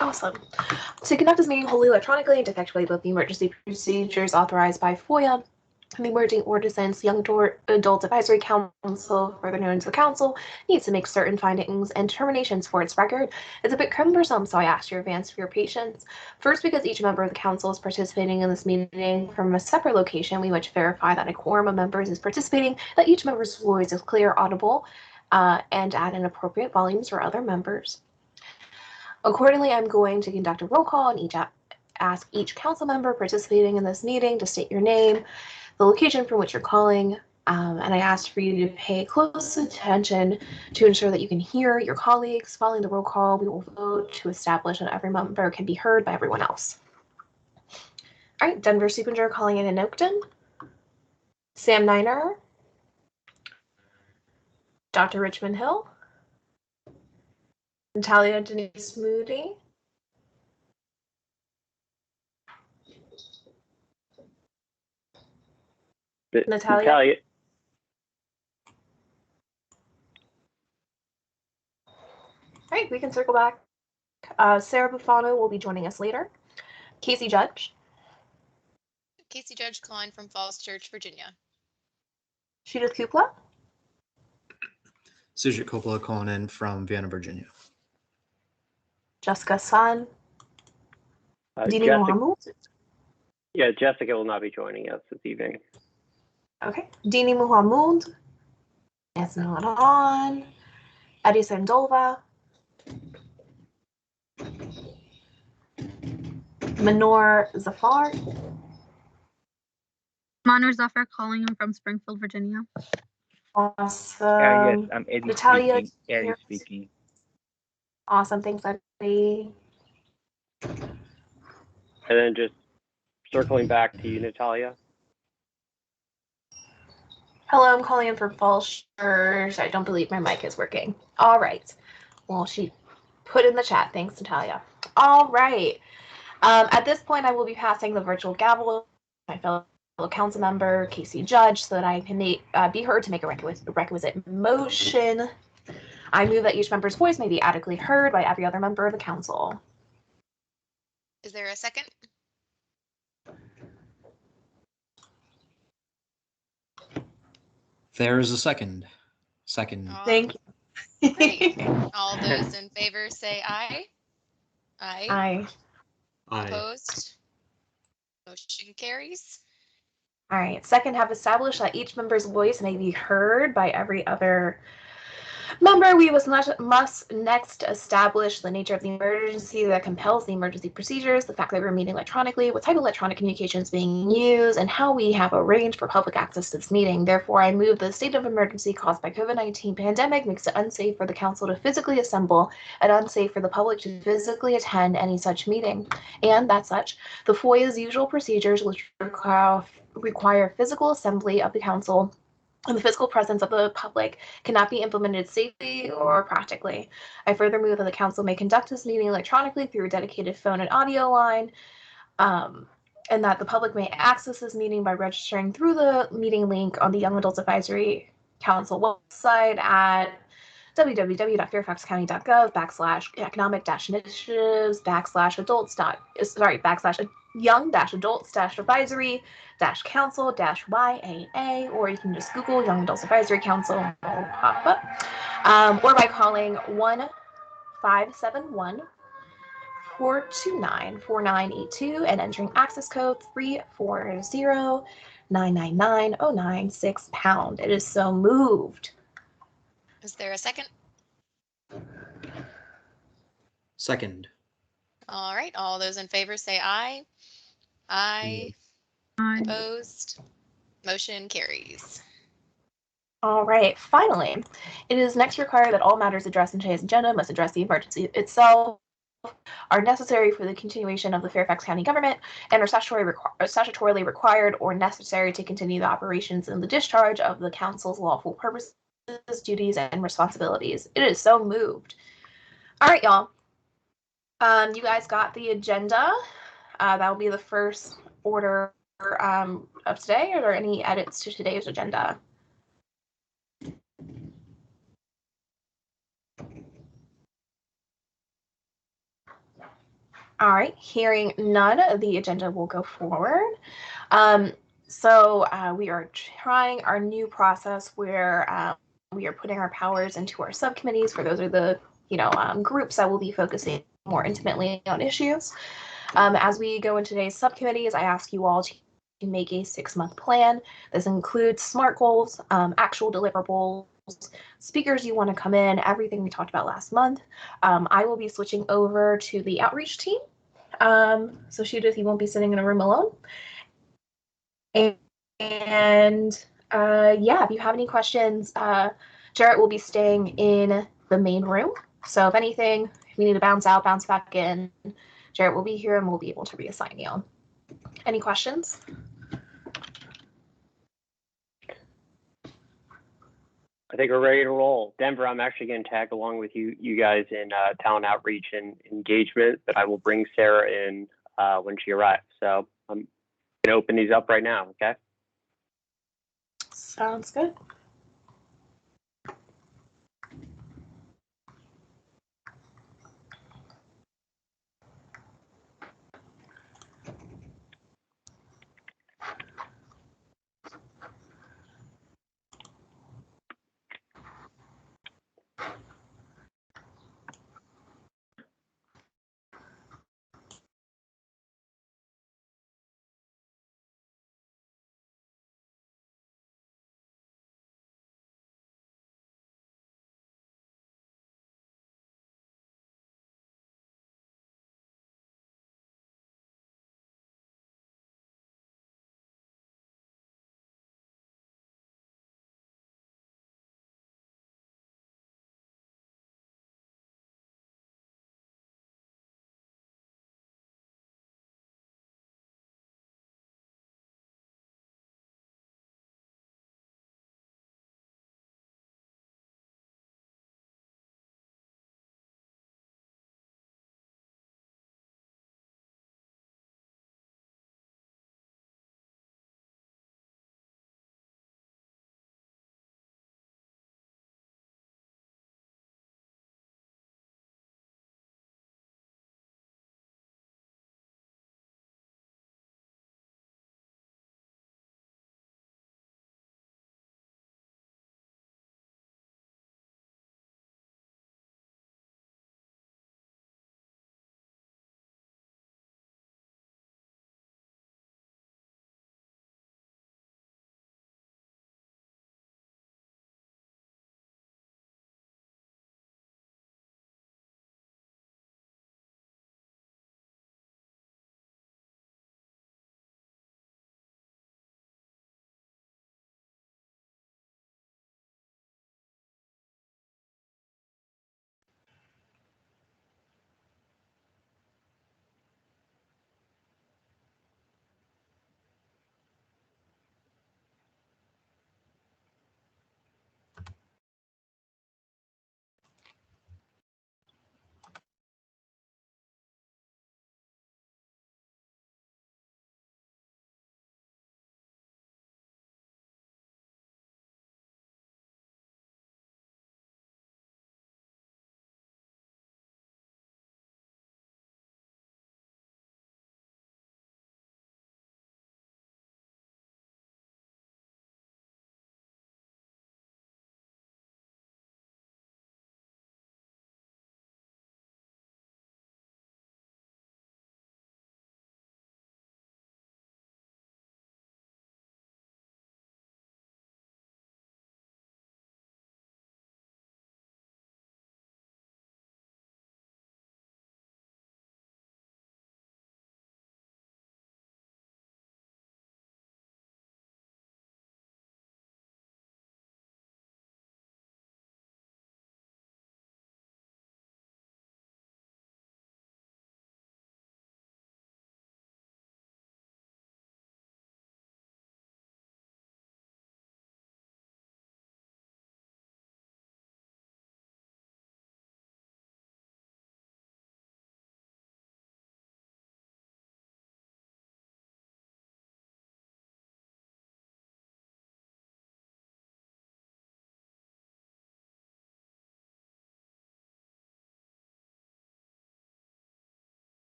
Awesome. To conduct this meeting wholly electronically and to effectuate both the emergency procedures authorized by FOIA and the Emerging Ordinance Young Adult Advisory Council, further known as the Council, needs to make certain findings and determinations for its record. It's a bit cumbersome, so I ask your advance for your patience. First, because each member of the Council is participating in this meeting from a separate location, we wish to verify that a quorum of members is participating, that each member's voice is clear, audible, and at an appropriate volumes for other members. Accordingly, I'm going to conduct a roll call and ask each council member participating in this meeting to state your name, the location from which you're calling, and I ask for you to pay close attention to ensure that you can hear your colleagues. Following the roll call, we will vote to establish that every member can be heard by everyone else. All right, Denver Supinger calling in Oakton. Sam Niner. Dr. Richmond Hill. Natalia Denise Moody. Natalia. All right, we can circle back. Sarah Buffano will be joining us later. Casey Judge. Casey Judge calling from Falls Church, Virginia. Judith Kupla. Sujit Coppola calling in from Vienna, Virginia. Jessica Sun. Dini Muhammad. Yeah, Jessica will not be joining us this evening. Okay. Dini Muhammad. It's not on. Eddie Sandova. Manor Zafar. Manor Zafar calling in from Springfield, Virginia. Awesome. Yes, I'm Eddie Natalia speaking. Eddie speaking. Awesome. Thanks, Eddie. And then just circling back to you, Natalia. Hello, I'm calling in from Falls Church. I don't believe my mic is working. All right. Well, she put in the chat. Thanks, Natalia. All right. At this point, I will be passing the virtual gavel to my fellow council member, Casey Judge, so that I can be heard to make a requisite motion. I move that each member's voice may be adequately heard by every other member of the council. Is there a second? There is a second. Thank you. Great. All those in favor say aye. Aye. Opposed? Motion carries. All right. Second, have established that each member's voice may be heard by every other member. We must next establish the nature of the emergency that compels the emergency procedures, the fact that we're meeting electronically, what type of electronic communication is being used, and how we have arranged for public access to this meeting. Therefore, I move the state of emergency caused by COVID-19 pandemic makes it unsafe for the council to physically assemble and unsafe for the public to physically attend any such meeting. And that such, the FOIA's usual procedures, which require physical assembly of the council and the physical presence of the public, cannot be implemented safely or practically. I further move that the council may conduct this meeting electronically through a dedicated phone and audio line, and that the public may access this meeting by registering through the meeting link on the Young Adults Advisory Council website at www.fairfax-county.gov/young-adults-advisory-council-YAA, or you can just Google Young Adults Advisory Council and it'll pop up, or by calling 1-571-429-4982 and entering access code 340-999-096#. It is so moved. Is there a second? Second. All right. All those in favor say aye. Aye. Opposed? Motion carries. All right. Finally, it is next required that all matters addressed in today's agenda must address the emergency itself, are necessary for the continuation of the Fairfax County government, and are statutorily required or necessary to continue the operations and the discharge of the council's lawful purposes, duties, and responsibilities. It is so moved. All right, y'all. You guys got the agenda. That will be the first order of today. Are there any edits to today's agenda? All right, hearing none, the agenda will go forward. We are trying our new process where we are putting our powers into our subcommittees. For those are the groups that will be focusing more intimately on issues. As we go into today's subcommittees, I ask you all to make a 6-month plan. This includes SMART goals, actual deliverables, speakers you want to come in, everything we talked about last month. I will be switching over to the outreach team. So Judith, you won't be sitting in a room alone. And yeah, if you have any questions, Jarrett will be staying in the main room. So if anything, if we need to bounce out, bounce back in, Jarrett will be here and we'll be able to reassign you. Any questions? I think we're ready to roll. Denver, I'm actually going to tag along with you guys in talent outreach and engagement, but I will bring Sarah in when she arrives. So I'm going to open these up right now, okay? Sounds good.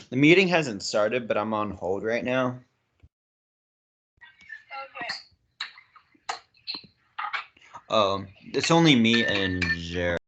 The meeting hasn't started, but I'm on hold right now. It's only me and Jared.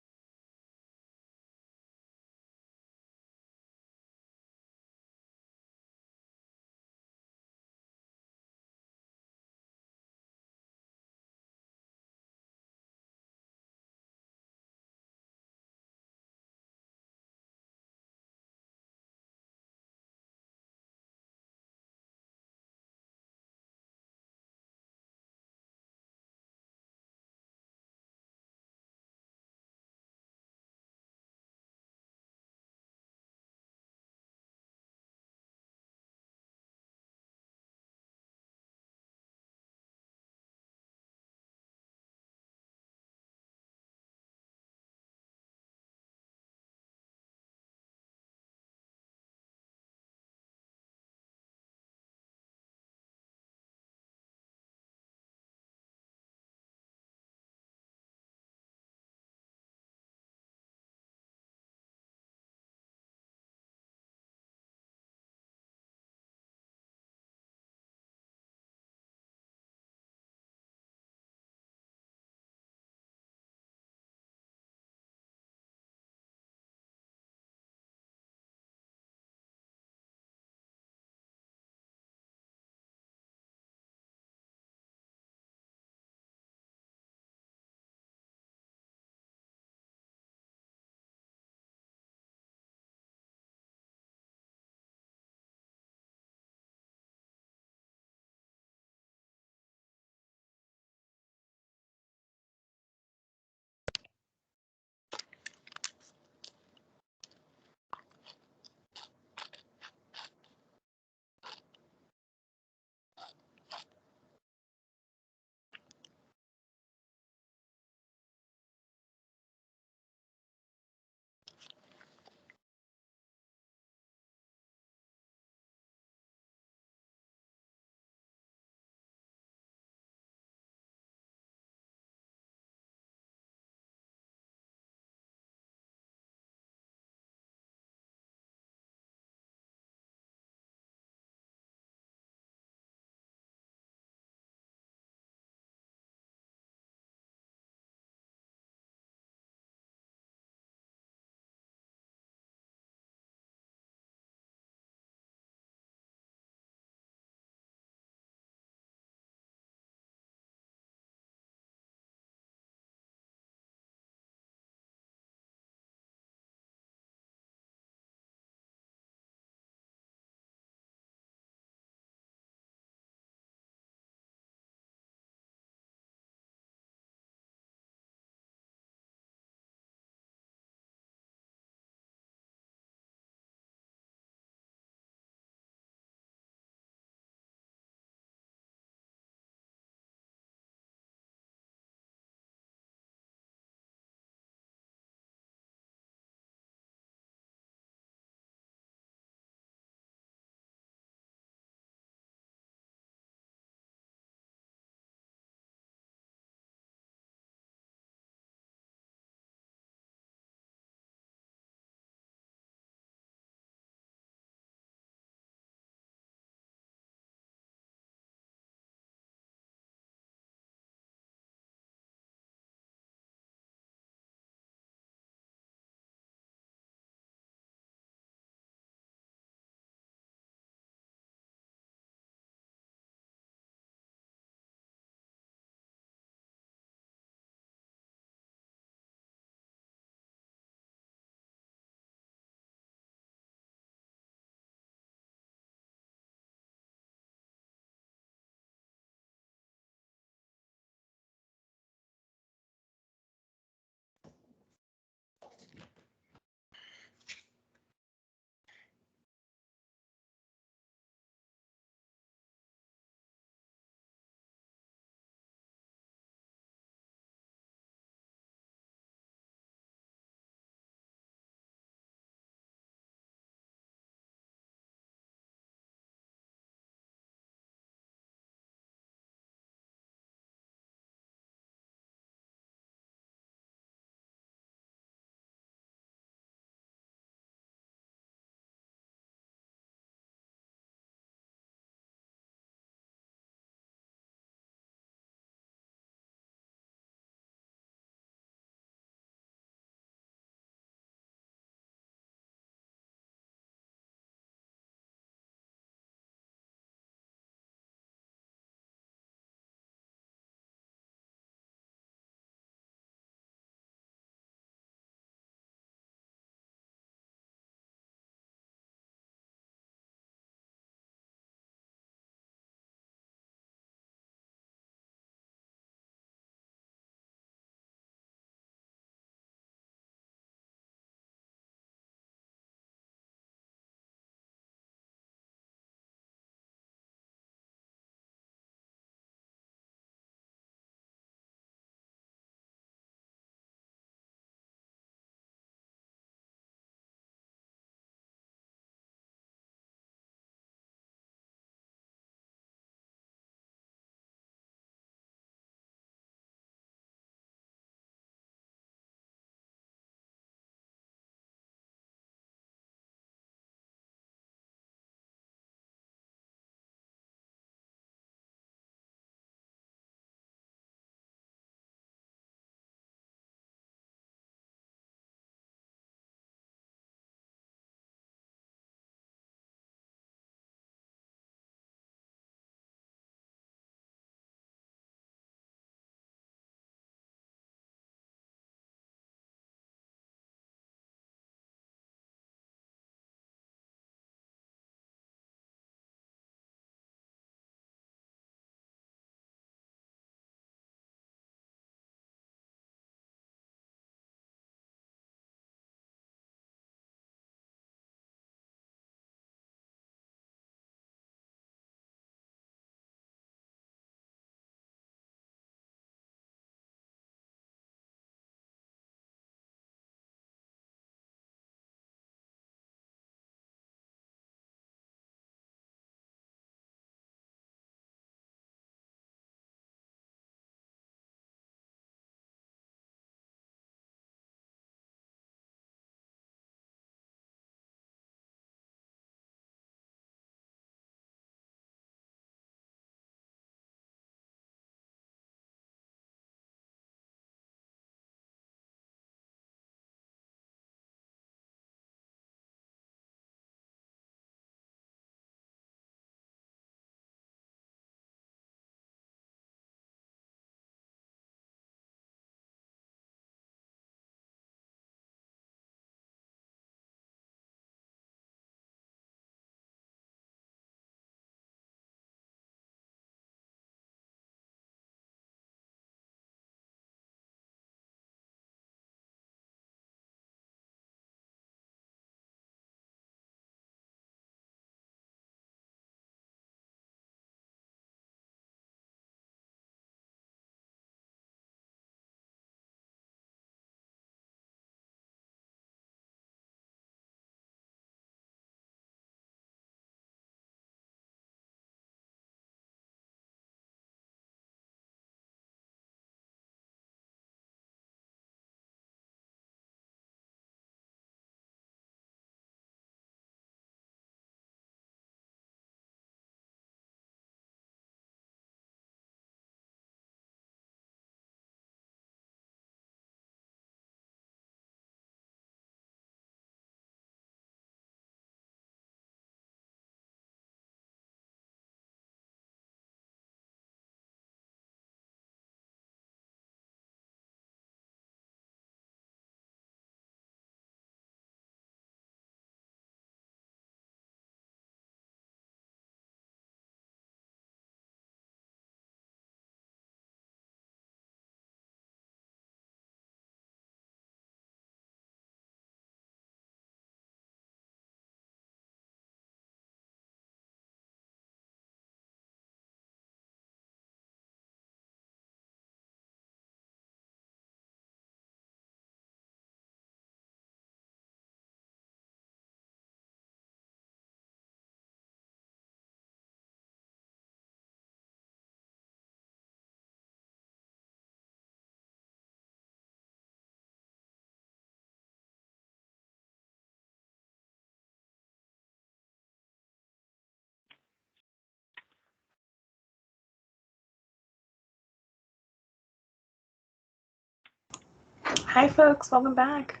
Hi, folks. Welcome back.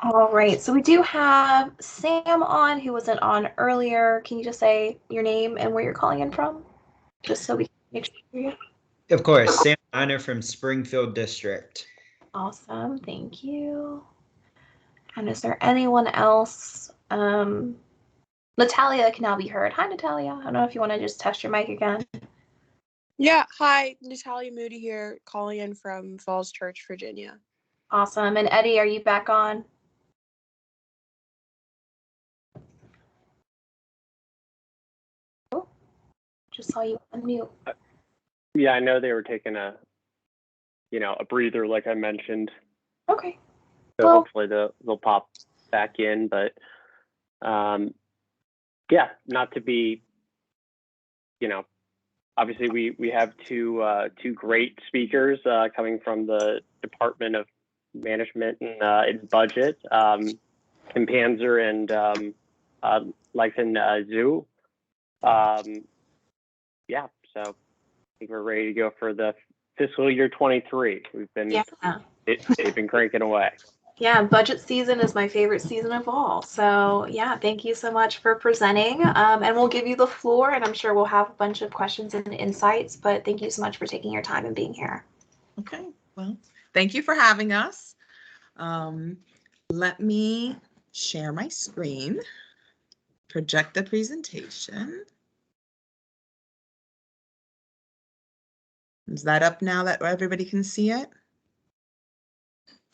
All right, so we do have Sam on, who wasn't on earlier. Can you just say your name and where you're calling in from, just so we can make sure you? Of course, Sam Miner from Springfield District. Awesome, thank you. And is there anyone else? Natalia can now be heard. Hi, Natalia. I don't know if you want to just test your mic again. Yeah, hi, Natalia Moody here, calling in from Falls Church, Virginia. Awesome. And Eddie, are you back on? Oh, just saw you unmute. Yeah, I know they were taking a breather, like I mentioned. Okay. So Well, hopefully they'll pop back in, but yeah, not to be, obviously we have two great speakers coming from the Department of Management and Budget, Kim Panzer and Lyson Zhu. Yeah, so I think we're ready to go for the fiscal year 23. We've been they've been cranking away. Yeah, budget season is my favorite season of all. So yeah, thank you so much for presenting. And we'll give you the floor, and I'm sure we'll have a bunch of questions and insights, but thank you so much for taking your time and being here. Okay, well, thank you for having us. Let me share my screen, project the presentation. Is that up now that everybody can see it?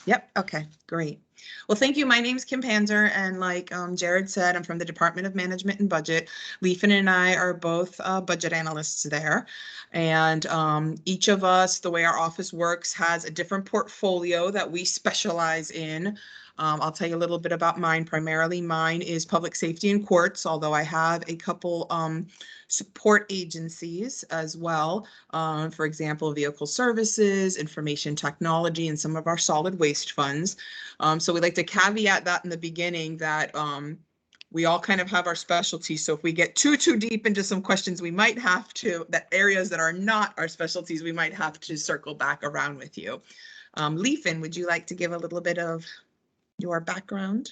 Yep, okay, great. Well, thank you. My name is Kim Panzer, and like Jared said, I'm from the Department of Management and Budget. Leafin and I are both budget analysts there. And each of us, the way our office works, has a different portfolio that we specialize in. I'll tell you a little bit about mine. Primarily, mine is public safety and courts, although I have a couple support agencies as well. For example, vehicle services, information technology, and some of our solid waste funds. So we like to caveat that in the beginning that we all kind of have our specialties. So if we get too deep into some questions, we might have to, that areas that are not our specialties, we might have to circle back around with you. Leafin, would you like to give a little bit of your background?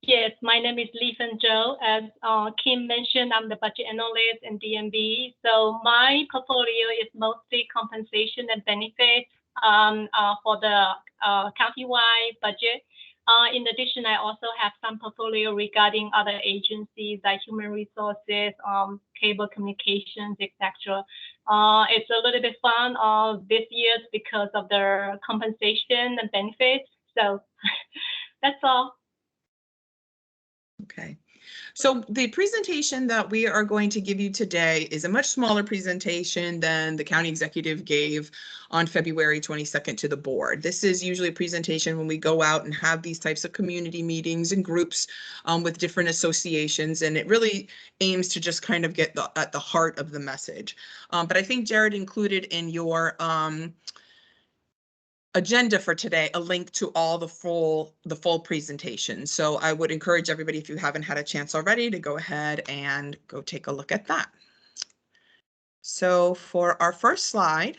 Yes, my name is Leafin Zhou. As Kim mentioned, I'm the budget analyst in DMB. So my portfolio is mostly compensation and benefits for the countywide budget. In addition, I also have some portfolio regarding other agencies like human resources, cable communications, etc. It's a little bit fun this year because of the compensation and benefits. So that's all. Okay, so the presentation that we are going to give you today is a much smaller presentation than the county executive gave on February 22nd to the board. This is usually a presentation when we go out and have these types of community meetings and groups with different associations, and it really aims to just kind of get at the heart of the message. But I think Jared included in your agenda for today a link to all the full presentation. So I would encourage everybody, if you haven't had a chance already, to go ahead and go take a look at that. So for our first slide,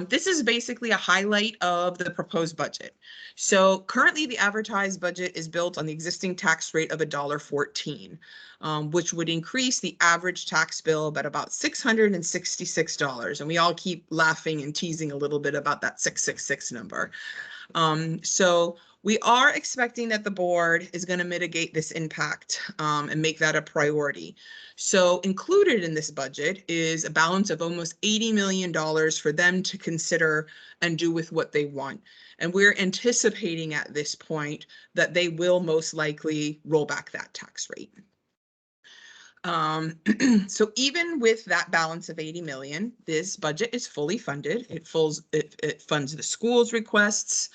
this is basically a highlight of the proposed budget. So currently the advertised budget is built on the existing tax rate of $1.14, which would increase the average tax bill by about $666. And we all keep laughing and teasing a little bit about that 666 number. So we are expecting that the board is going to mitigate this impact and make that a priority. So included in this budget is a balance of almost $80 million for them to consider and do with what they want. And we're anticipating at this point that they will most likely roll back that tax rate. So even with that balance of 80 million, this budget is fully funded. It funds the school's requests.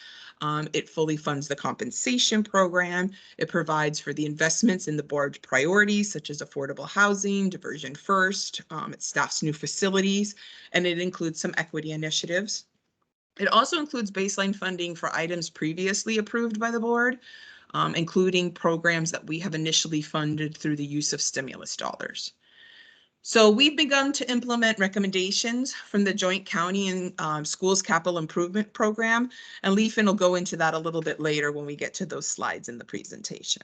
It fully funds the compensation program. It provides for the investments in the board's priorities, such as affordable housing, diversion first. It staffs new facilities, and it includes some equity initiatives. It also includes baseline funding for items previously approved by the board, including programs that we have initially funded through the use of stimulus dollars. So we've begun to implement recommendations from the Joint County and Schools Capital Improvement Program, and Leafin will go into that a little bit later when we get to those slides in the presentation.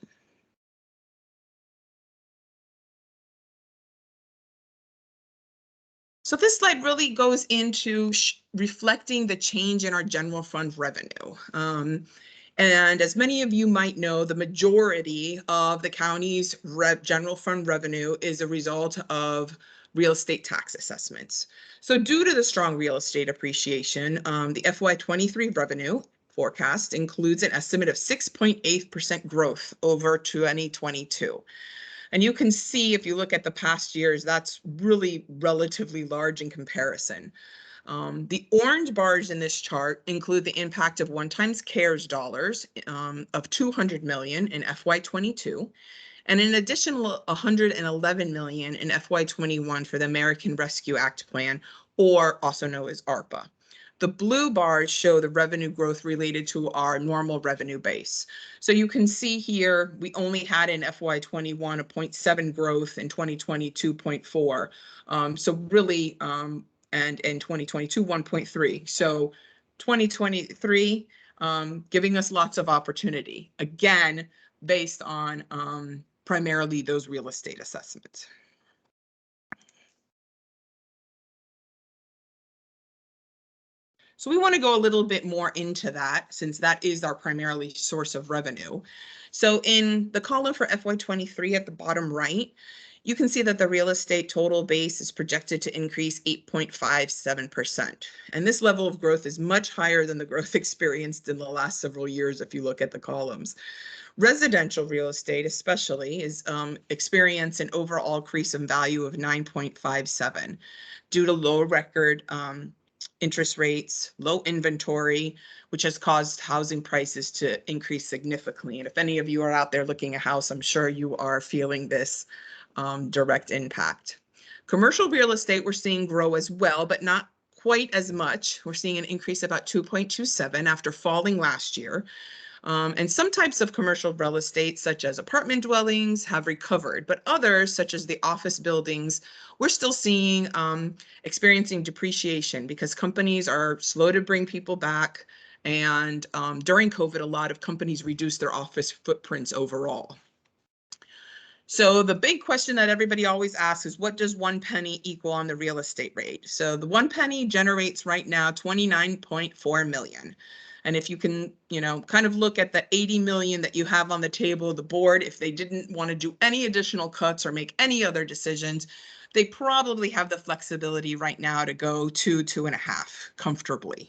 So this slide really goes into reflecting the change in our general fund revenue. And as many of you might know, the majority of the county's general fund revenue is a result of real estate tax assessments. So due to the strong real estate appreciation, the FY23 revenue forecast includes an estimate of 6.8% growth over 2022. And you can see if you look at the past years, that's really relatively large in comparison. The orange bars in this chart include the impact of one-time CARES dollars of $200 million in FY22, and an additional $111 million in FY21 for the American Rescue Act plan, or also known as ARPA. The blue bars show the revenue growth related to our normal revenue base. So you can see here, we only had in FY21 a 0.7 growth, in 2022 0.4. So really, and in 2022, 1.3. So 2023, giving us lots of opportunity, again, based on primarily those real estate assessments. So we want to go a little bit more into that, since that is our primarily source of revenue. So in the column for FY23 at the bottom right, you can see that the real estate total base is projected to increase 8.57%. And this level of growth is much higher than the growth experienced in the last several years if you look at the columns. Residential real estate especially is experience an overall increase in value of 9.57 due to low record interest rates, low inventory, which has caused housing prices to increase significantly. And if any of you are out there looking at a house, I'm sure you are feeling this direct impact. Commercial real estate we're seeing grow as well, but not quite as much. We're seeing an increase about 2.27 after falling last year. And some types of commercial real estate, such as apartment dwellings, have recovered, but others, such as the office buildings, we're still seeing experiencing depreciation because companies are slow to bring people back. And during COVID, a lot of companies reduced their office footprints overall. So the big question that everybody always asks is, what does 1 penny equal on the real estate rate? So the 1 penny generates right now 29.4 million. And if you can, kind of look at the 80 million that you have on the table, the board, if they didn't want to do any additional cuts or make any other decisions, they probably have the flexibility right now to go 2.5 comfortably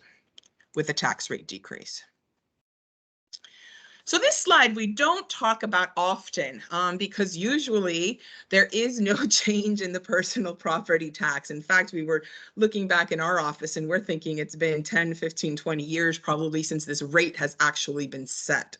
with a tax rate decrease. So this slide we don't talk about often because usually there is no change in the personal property tax. In fact, we were looking back in our office and we're thinking it's been 10, 15, 20 years probably since this rate has actually been set.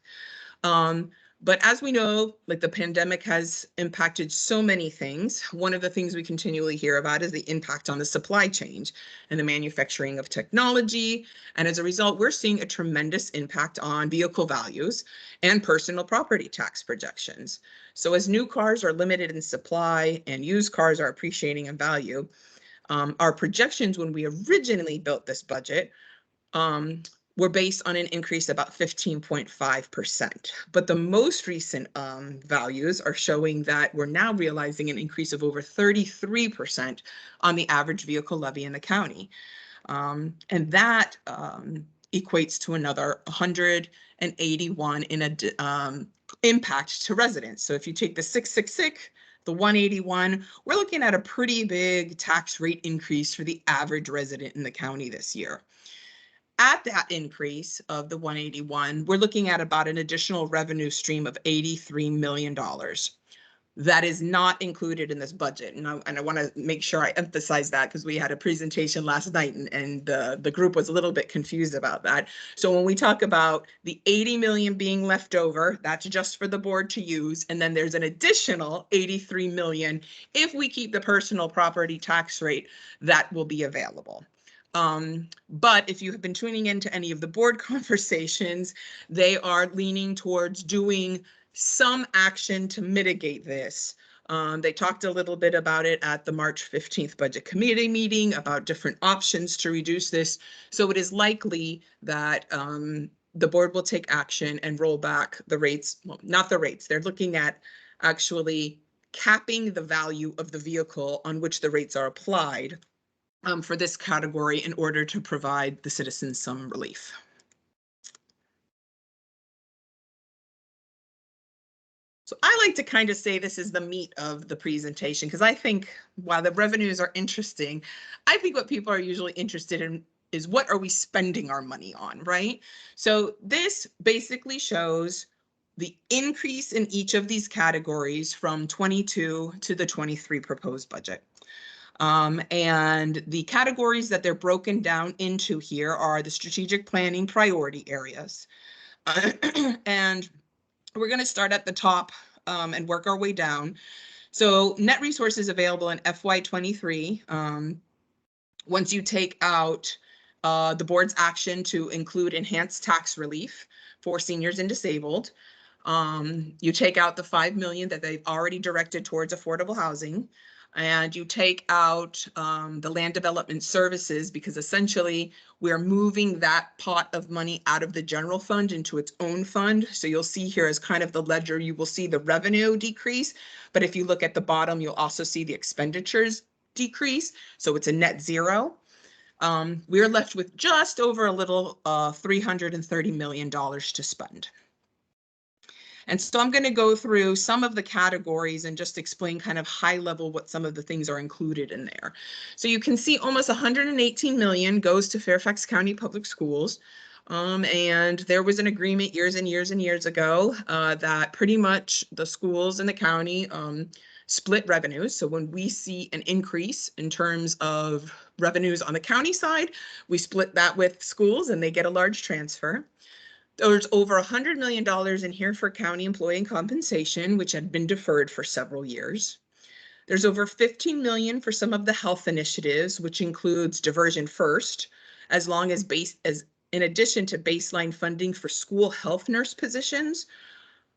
But as we know, like the pandemic has impacted so many things. One of the things we continually hear about is the impact on the supply chain and the manufacturing of technology. And as a result, we're seeing a tremendous impact on vehicle values and personal property tax projections. So as new cars are limited in supply and used cars are appreciating in value, our projections when we originally built this budget were based on an increase about 15.5%. But the most recent values are showing that we're now realizing an increase of over 33% on the average vehicle levy in the county. And that equates to another 181 in a impact to residents. So if you take the 666, the 181, we're looking at a pretty big tax rate increase for the average resident in the county this year. At that increase of the 181, we're looking at about an additional revenue stream of $83 million. That is not included in this budget. And I want to make sure I emphasize that because we had a presentation last night and the group was a little bit confused about that. So when we talk about the 80 million being left over, that's just for the board to use. And then there's an additional 83 million if we keep the personal property tax rate that will be available. But if you have been tuning into any of the board conversations, they are leaning towards doing some action to mitigate this They talked a little bit about it at the March 15th budget committee meeting about different options to reduce this. So it is likely that the board will take action and roll back the rates. Well, not the rates. They're looking at actually capping the value of the vehicle on which the rates are applied for this category in order to provide the citizens some relief. So I like to kind of say this is the meat of the presentation, because I think while the revenues are interesting, I think what people are usually interested in is what are we spending our money on, right? So this basically shows the increase in each of these categories from 22 to the 23 proposed budget. And the categories that they're broken down into here are the strategic planning priority areas. And we're going to start at the top and work our way down. So net resources available in FY23. Once you take out the board's action to include enhanced tax relief for seniors and disabled, you take out the $5 million that they've already directed towards affordable housing, and you take out the land development services, because essentially we're moving that pot of money out of the general fund into its own fund. So you'll see here as kind of the ledger, you will see the revenue decrease, but if you look at the bottom, you'll also see the expenditures decrease. So it's a net zero. We're left with just over a little $330 million to spend. And so I'm going to go through some of the categories and just explain kind of high level what some of the things are included in there. So you can see almost 118 million goes to Fairfax County Public Schools. And there was an agreement years and years and years ago that pretty much the schools in the county split revenues. So when we see an increase in terms of revenues on the county side, we split that with schools and they get a large transfer. There's over $100 million in here for county employee compensation, which had been deferred for several years. There's over 15 million for some of the health initiatives, which includes Diversion First, as in addition to baseline funding for school health nurse positions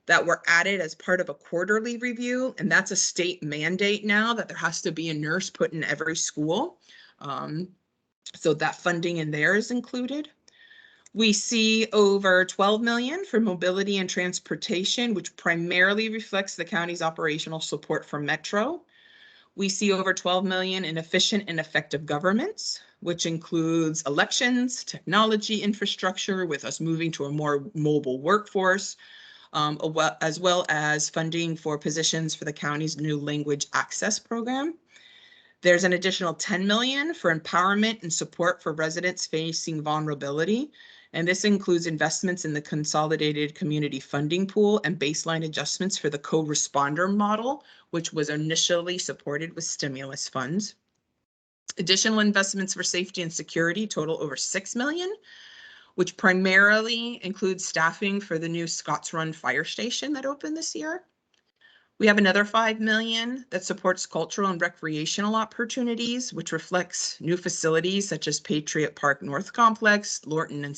that were added as part of a quarterly review. And that's a state mandate now that there has to be a nurse put in every school. So that funding in there is included. We see over 12 million for mobility and transportation, which primarily reflects the county's operational support for Metro. We see over 12 million in efficient and effective governments, which includes elections, technology infrastructure, with us moving to a more mobile workforce, as well as funding for positions for the county's new language access program. There's an additional 10 million for empowerment and support for residents facing vulnerability. And this includes investments in the consolidated community funding pool and baseline adjustments for the co-responder model, which was initially supported with stimulus funds. Additional investments for safety and security total over 6 million, which primarily includes staffing for the new Scotts Run fire station that opened this year. We have another 5 million that supports cultural and recreational opportunities, which reflects new facilities such as Patriot Park North Complex, Lorton and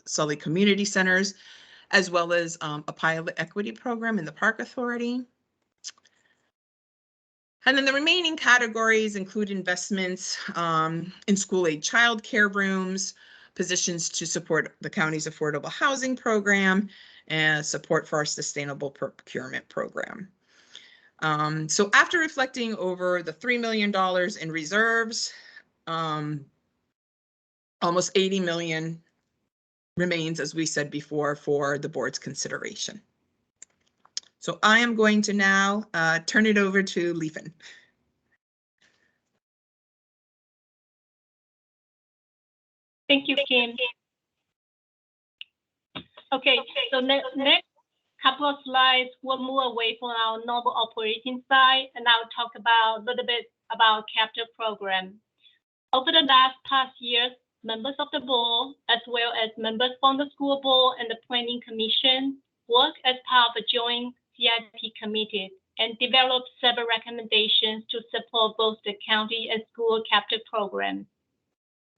Sully Community Centers, as well as a pilot equity program in the Park Authority. And then the remaining categories include investments in school-age childcare rooms, positions to support the county's affordable housing program, and support for our sustainable procurement program. So after reflecting over the $3 million in reserves, almost 80 million remains, as we said before, for the board's consideration. So I am going to now turn it over to Leifin. Thank you, Kim. Okay, so next couple of slides, we'll move away from our normal operating side, and I'll talk about a little bit about capital program. Over the past years, members of the board, as well as members from the school board and the planning commission, work as part of a joint CIP committee and develop several recommendations to support both the county and school capital program.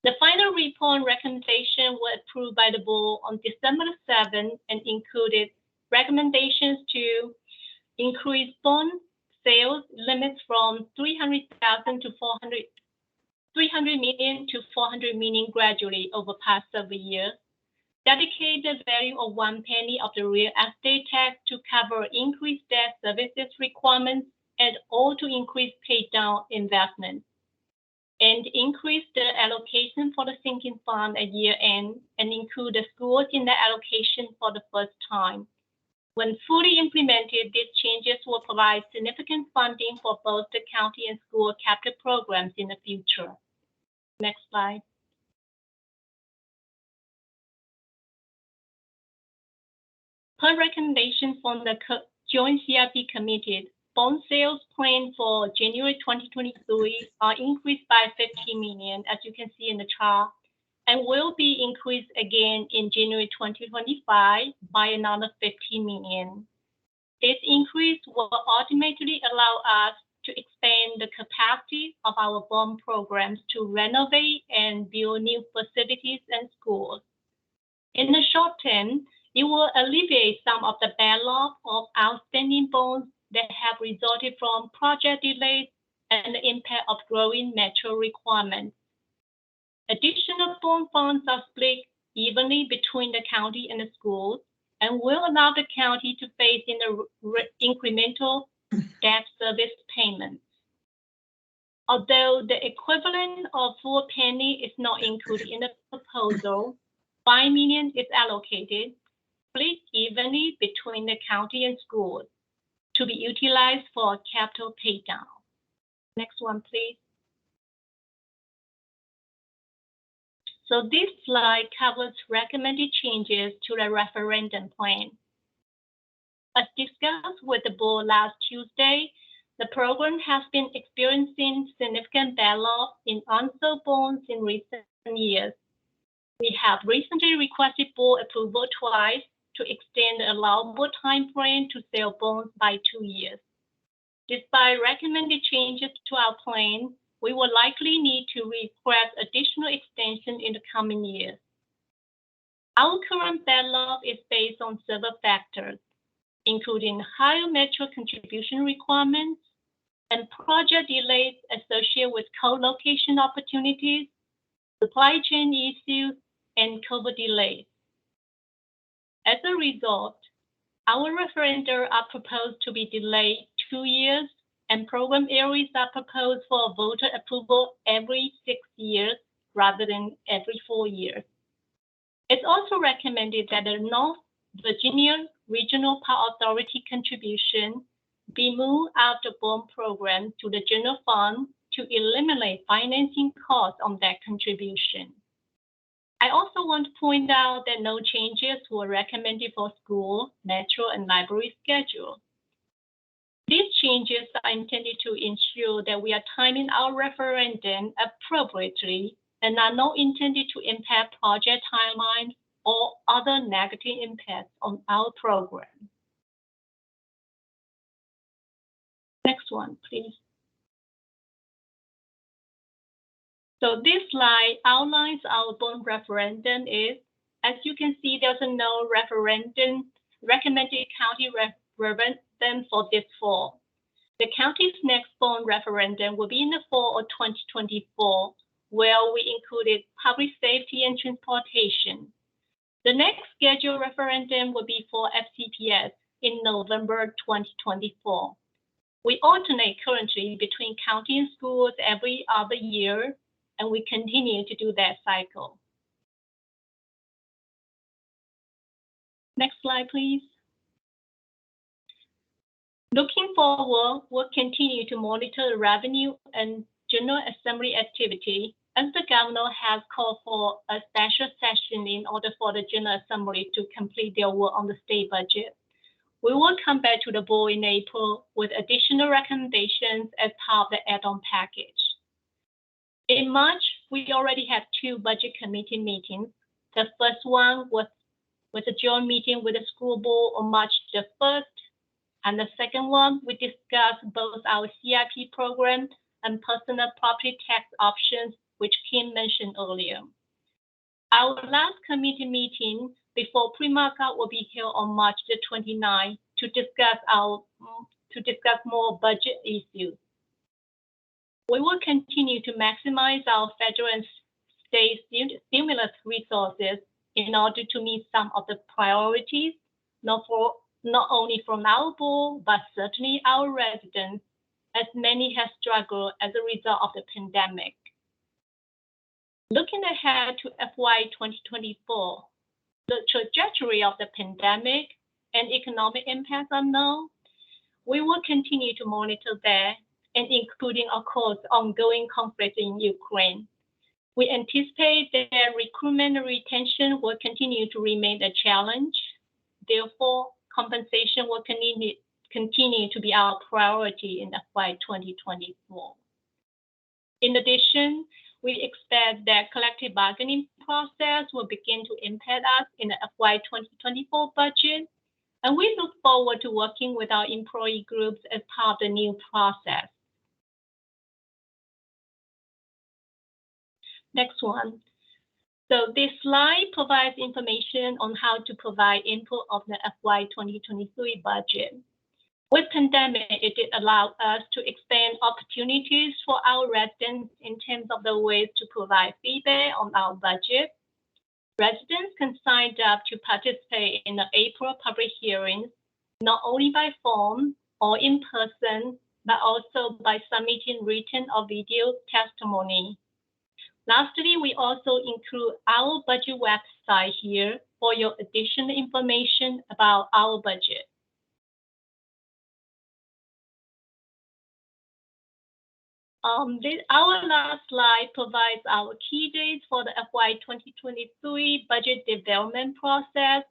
The final report recommendation was approved by the board on December 7 and included recommendations to increase bond sales limits from 300,000 to 300 million to 400 million gradually over past several years. Dedicate the value of 1 penny of the real estate tax to cover increased debt services requirements and or to increase paid down investments. And increase the allocation for the sinking fund at year end and include the schools in the allocation for the first time. When fully implemented, these changes will provide significant funding for both the county and school capital programs in the future. Next slide. Per recommendation from the Joint CIP Committee, bond sales planned for January 2023 are increased by 50 million, as you can see in the chart, and will be increased again in January 2025 by another 50 million. This increase will ultimately allow us to expand the capacity of our bond programs to renovate and build new facilities and schools. In the short term, it will alleviate some of the backlog of outstanding bonds that have resulted from project delays and the impact of growing metro requirements. Additional bond funds are split evenly between the county and the schools and will allow the county to phase in the incremental debt service payments. Although the equivalent of 4 penny is not included in the proposal, 5 million is allocated, split evenly between the county and schools, to be utilized for capital paydown. Next one, please. So this slide covers recommended changes to the referendum plan. As discussed with the board last Tuesday, the program has been experiencing significant backlog in unsold bonds in recent years. We have recently requested board approval twice to extend the allowable time frame to sell bonds by 2 years. Despite recommended changes to our plan, we will likely need to request additional extension in the coming years. Our current backlog is based on several factors, including higher metro contribution requirements and project delays associated with co-location opportunities, supply chain issues, and COVID delays. As a result, our referenda are proposed to be delayed 2 years, and program areas are proposed for voter approval every 6 years rather than every 4 years. It's also recommended that the North Virginia Regional Power Authority contribution be moved out of the bond program to the general fund to eliminate financing costs on that contribution. I also want to point out that no changes were recommended for school, metro, and library schedule. These changes are intended to ensure that we are timing our referendum appropriately and are not intended to impact project timelines or other negative impacts on our program. Next one, please. So this slide outlines our bond referendum is, as you can see, there's a no referendum recommended county referendum for this fall. The county's next bond referendum will be in the fall of 2024, where we included public safety and transportation. The next scheduled referendum will be for FCPS in November 2024. We alternate currently between county and schools every other year, and we continue to do that cycle. Next slide, please. Looking forward, we'll continue to monitor the revenue and General Assembly activity as the governor has called for a special session in order for the General Assembly to complete their work on the state budget. We will come back to the board in April with additional recommendations as part of the add-on package. In March, we already had 2 budget committee meetings. The first one was a joint meeting with the school board on March the 1st. And the second one, we discussed both our CIP program and personal property tax options, which Kim mentioned earlier. Our last committee meeting before pre-markup will be held on March the 29th to discuss our to discuss more budget issues. We will continue to maximize our federal and state stimulus resources in order to meet some of the priorities, not only from our board, but certainly our residents, as many have struggled as a result of the pandemic. Looking ahead to FY 2024, the trajectory of the pandemic and economic impacts are known. We will continue to monitor that, and including, of course, ongoing conflict in Ukraine. We anticipate that recruitment and retention will continue to remain a challenge. Therefore, compensation will continue to be our priority in FY 2024. In addition, we expect that collective bargaining process will begin to impact us in the FY 2024 budget, and we look forward to working with our employee groups as part of the new process. Next one. So this slide provides information on how to provide input of the FY 2023 budget. With pandemic, it did allow us to expand opportunities for our residents in terms of the ways to provide feedback on our budget. Residents can sign up to participate in the April public hearings, not only by phone or in person, but also by submitting written or video testimony. Lastly, we also include our budget website here for your additional information about our budget. Our last slide provides our key dates for the FY 2023 budget development process.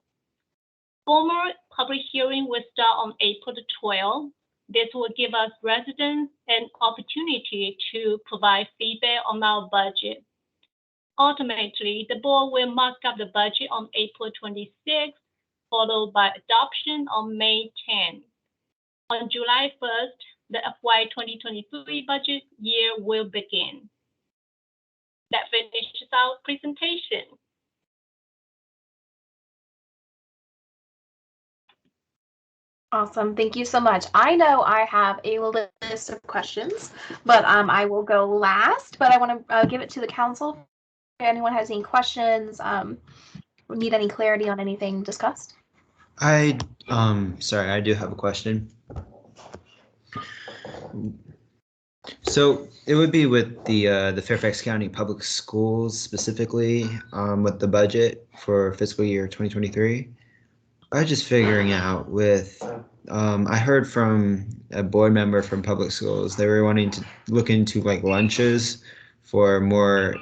Formal public hearing will start on April the 12th. This will give us residents an opportunity to provide feedback on our budget. Ultimately, the board will mark up the budget on April 26th, followed by adoption on May 10th. On July 1st, the FY 2023 budget year will begin. That finishes our presentation. Awesome. Thank you so much. I know I have a list of questions, but I will go last. But I want to give it to the council. If anyone has any questions, need any clarity on anything discussed? Sorry, I do have a question. So it would be with the Fairfax County Public Schools specifically, with the budget for fiscal year 2023. I was just figuring out with, I heard from a board member from public schools, they were wanting to look into like lunches for more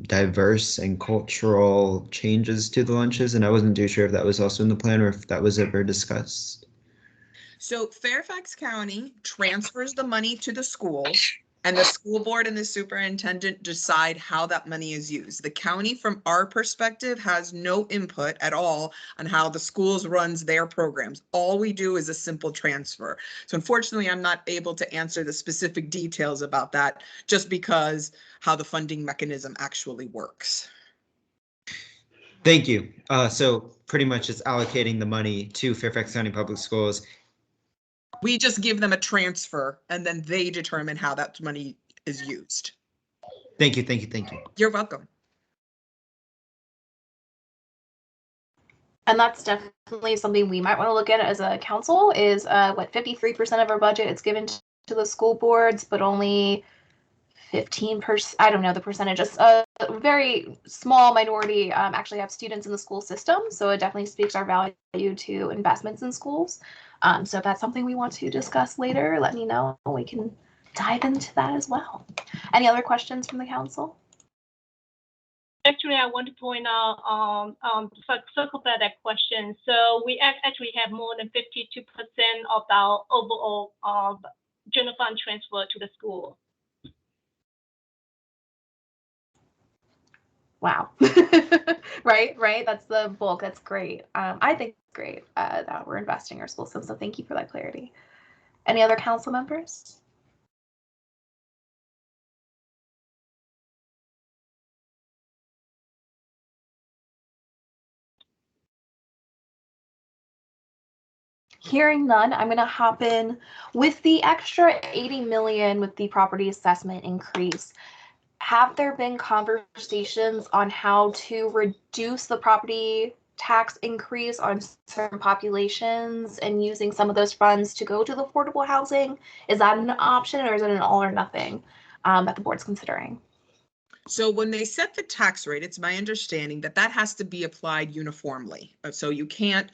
diverse and cultural changes to the lunches. And I wasn't too sure if that was also in the plan or if that was ever discussed. So Fairfax County transfers the money to the schools, and the school board and the superintendent decide how that money is used. The county, from our perspective, has no input at all on how the schools runs their programs. All we do is a simple transfer. So unfortunately, I'm not able to answer the specific details about that just because how the funding mechanism actually works. Thank you. So pretty much it's allocating the money to Fairfax County Public Schools. We just give them a transfer and then they determine how that money is used. Thank you, thank you, thank you. You're welcome. And that's definitely something we might want to look at as a council is what 53% of our budget is given to the school boards, but only 15%, I don't know the percentages, a very small minority actually have students in the school system. So it definitely speaks our value to investments in schools. So if that's something we want to discuss later, let me know. We can dive into that as well. Any other questions from the council? Actually, I want to point out, circle back that question. So we actually have more than 52% of our overall general fund transfer to the school. Wow. right. That's the bulk. That's great. I think it's great that we're investing in our school system. So thank you for that clarity. Any other council members? Hearing none, I'm gonna hop in with the extra 80 million with the property assessment increase. Have there been conversations on how to reduce the property tax increase on certain populations and using some of those funds to go to the affordable housing? Is that an option, or is it an all or nothing that the board's considering? So when they set the tax rate, it's my understanding that that has to be applied uniformly. So you can't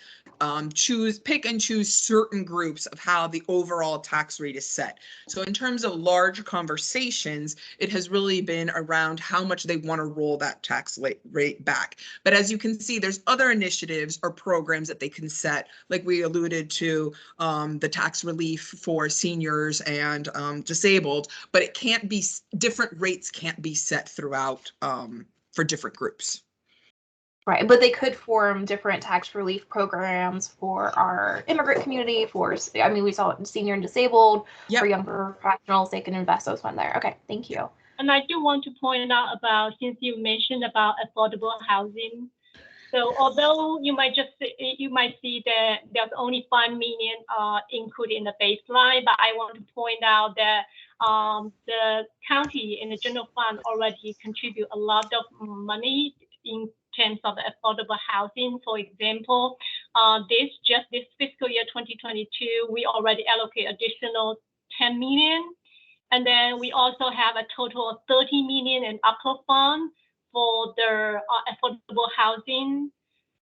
pick and choose certain groups of how the overall tax rate is set. So in terms of large conversations, it has really been around how much they want to roll that tax rate back. But as you can see, there's other initiatives or programs that they can set, like we alluded to, the tax relief for seniors and disabled, but it can't be, different rates can't be set throughout for different groups. Right, but they could form different tax relief programs for our immigrant community, I mean, we saw senior and disabled, Yep. for young professionals, they can invest those funds there. Okay, thank you. And I do want to point out about, since you mentioned about affordable housing. So although you might see that there's only 5 million included in the baseline, but I want to point out that the county in the general fund already contribute a lot of money in terms of affordable housing. For example, this fiscal year 2022, we already allocate additional 10 million. And then we also have a total of 30 million in upper fund for the affordable housing.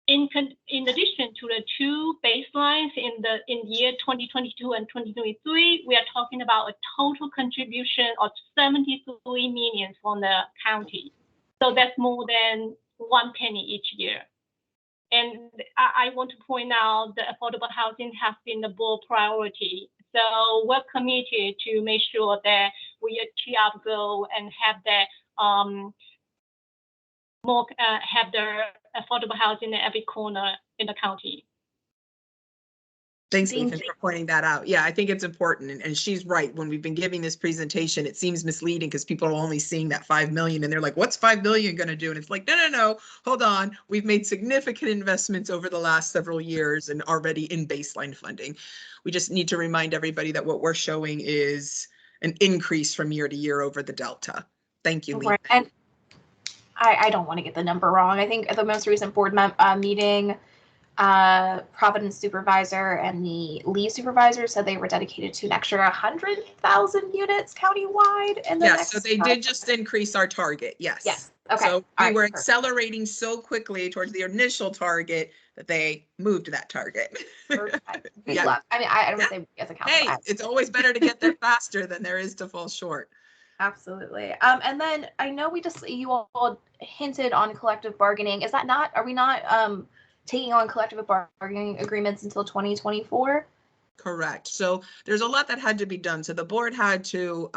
In addition to the two baselines in year 2022 and 2023, we are talking about a total contribution of 73 million from the county. So that's more than 1 penny each year. And I want to point out the affordable housing has been the board priority. So we're committed to make sure that we achieve our goal and have that have the affordable housing in every corner in the county. Thanks, Ethan, for pointing that out. Yeah, I think it's important. And she's right. When we've been giving this presentation, it seems misleading because people are only seeing that 5 million and they're like, what's 5 million going to do? And it's like, no, hold on. We've made significant investments over the last several years and already in baseline funding. We just need to remind everybody that what we're showing is an increase from year to year over the delta. Thank you, Lee. And I don't want to get the number wrong. I think at the most recent board meeting, Providence supervisor and the Lee supervisor said they were dedicated to an extra 100,000 units countywide. And yes, so they did just increase our target. Yes. Yes. Okay. So we were accelerating so quickly towards the initial target that they moved that target. Yeah. Luck. I mean, I don't say as a council. Hey, it's always better to get there faster than there is to fall short. Absolutely. And then I know you all hinted on collective bargaining. Is that not? Are we not taking on collective bargaining agreements until 2024? Correct. So there's a lot that had to be done. So the board had to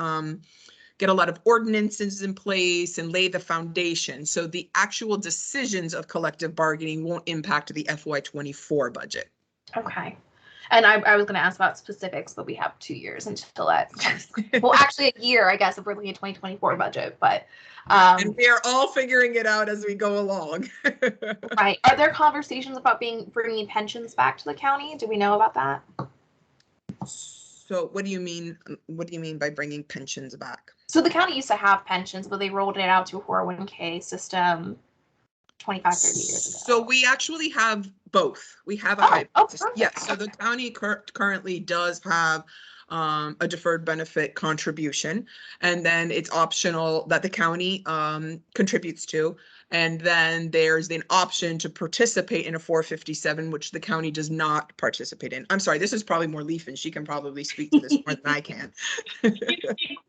get a lot of ordinances in place and lay the foundation. So the actual decisions of collective bargaining won't impact the FY24 budget. Okay. And I was going to ask about specifics, but we have 2 years until that comes. Well, actually a year, I guess, if we're looking at 2024 budget, but. And we are all figuring it out as we go along. Right. Are there conversations about bringing pensions back to the county? Do we know about that? So what do you mean? What do you mean by bringing pensions back? So the county used to have pensions, but they rolled it out to a 401k system 25, 30 years ago. So we actually have both. We have a hybrid system. Yes. So the county currently does have a deferred benefit contribution, and then it's optional that the county contributes to. And then there's an option to participate in a 457, which the county does not participate in. I'm sorry, this is probably more Leaf, and she can probably speak to this more than I can.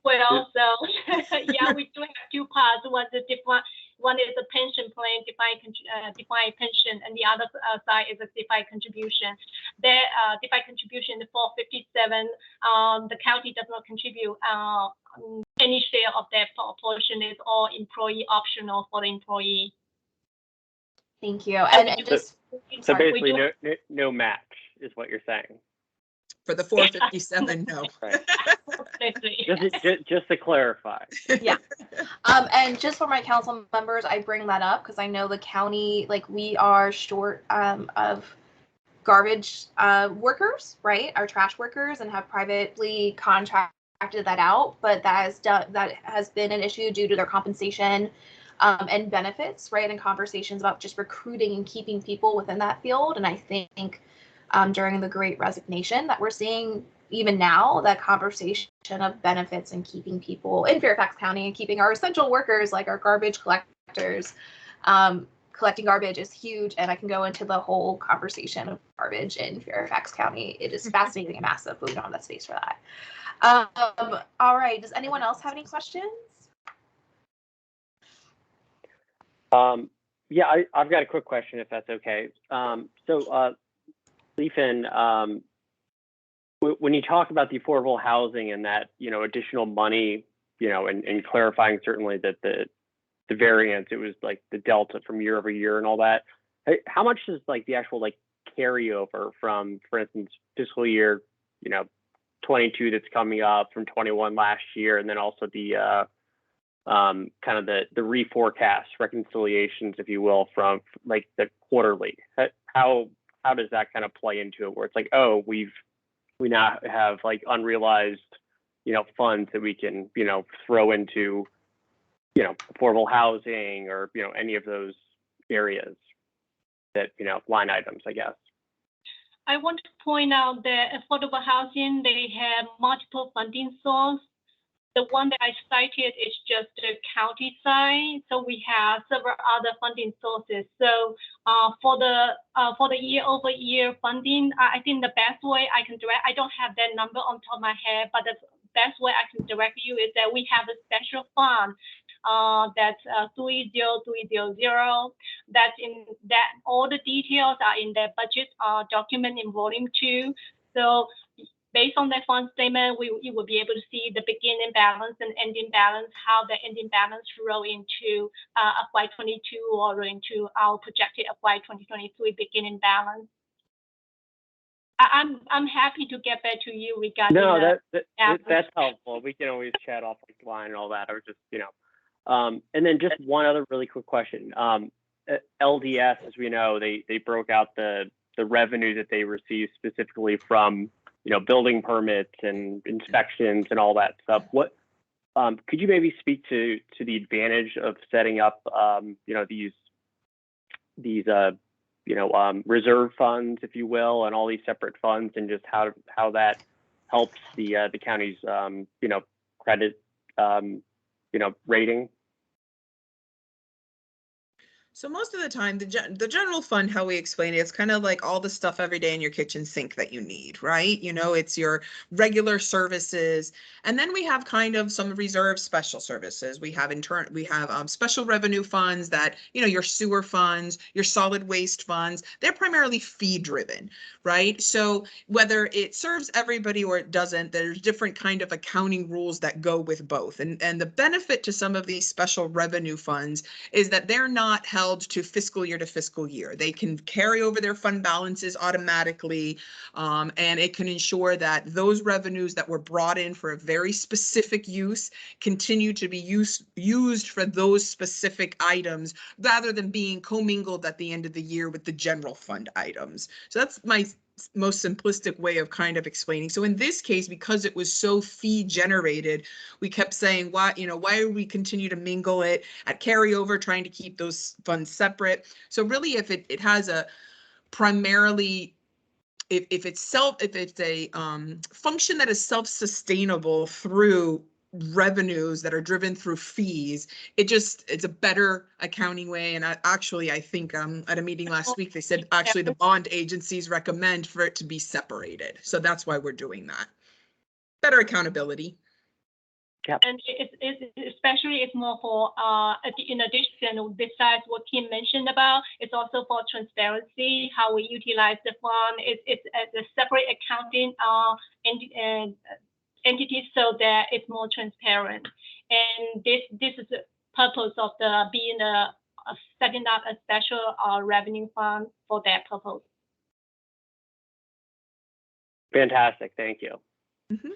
Well, so yeah, we do have two parts. One is a pension plan, defined pension, and the other side is a defined contribution. The defined contribution, the 457, the county does not contribute any share of that portion. Is all employee optional for the employee. Thank you. And just so basically, no match is what you're saying. For the 457, no. Right. just to clarify. Yeah. And just for my council members, I bring that up because I know the county, like, we are short of garbage workers, right? Our trash workers, and have privately contracted that out, but that has been an issue due to their compensation and benefits, right? And conversations about just recruiting and keeping people within that field. And I think during the Great Resignation that we're seeing even now, that conversation of benefits and keeping people in Fairfax County and keeping our essential workers like our garbage collectors collecting garbage is huge. And I can go into the whole conversation of garbage in Fairfax County. It is fascinating and massive, but we don't have that space for that. All right, does anyone else have any questions? Yeah, I've got a quick question, if that's okay. Leafin, when you talk about the affordable housing and that, additional money, and clarifying certainly that the variance, it was like the delta from year over year and all that, how much is like the actual like carryover from, for instance, fiscal year, 22 that's coming up from 21 last year, and then also the kind of the reforecast reconciliations, if you will, from like the quarterly? How does that kind of play into it, where it's like, oh, we now have like unrealized funds that we can throw into affordable housing or any of those areas that line items, I guess? I want to point out that affordable housing, they have multiple funding sources. The one that I cited is just the county side. So we have several other funding sources. So for the year-over-year funding, I think the best way I can direct, I don't have that number on top of my head, but the best way I can direct you is that we have a special fund that's 30300. That's in that all the details are in the budget document in volume 2. So based on that fund statement, you will be able to see the beginning balance and ending balance, how the ending balance roll into FY22 or into our projected FY 2023 beginning balance. I'm happy to get back to you regarding. No, that's helpful. We can always chat offline and all that. I was just, and then just one other really quick question. LDS, as we know, they broke out the revenue that they received specifically from building permits and inspections and all that stuff. What could you maybe speak to the advantage of setting up these reserve funds, if you will, and all these separate funds, and just how that helps the county's credit rating? So most of the time, the general fund, how we explain it, it's kind of like all the stuff every day in your kitchen sink that you need, right? It's your regular services. And then we have kind of some reserve special services. We have special revenue funds that, your sewer funds, your solid waste funds, they're primarily fee driven, right? So whether it serves everybody or it doesn't, there's different kind of accounting rules that go with both. And the benefit to some of these special revenue funds is that they're not held to fiscal year. They can carry over their fund balances automatically, and it can ensure that those revenues that were brought in for a very specific use continue to be used for those specific items rather than being commingled at the end of the year with the general fund items. So that's my most simplistic way of kind of explaining. So in this case, because it was so fee generated, we kept saying, why do we continue to mingle it at carryover, trying to keep those funds separate? So really, if it has a primarily, if it's a function that is self-sustainable through revenues that are driven through fees, it's a better accounting way. And I think at a meeting last week, they said actually the bond agencies recommend for it to be separated. So that's why we're doing that. Better accountability. Yep. And it's more for, in addition, besides what Kim mentioned about, it's also for transparency, how we utilize the fund. It's a separate accounting entity so that it's more transparent. And this is the purpose of setting up a special revenue fund for that purpose. Fantastic, thank you. Mm-hmm.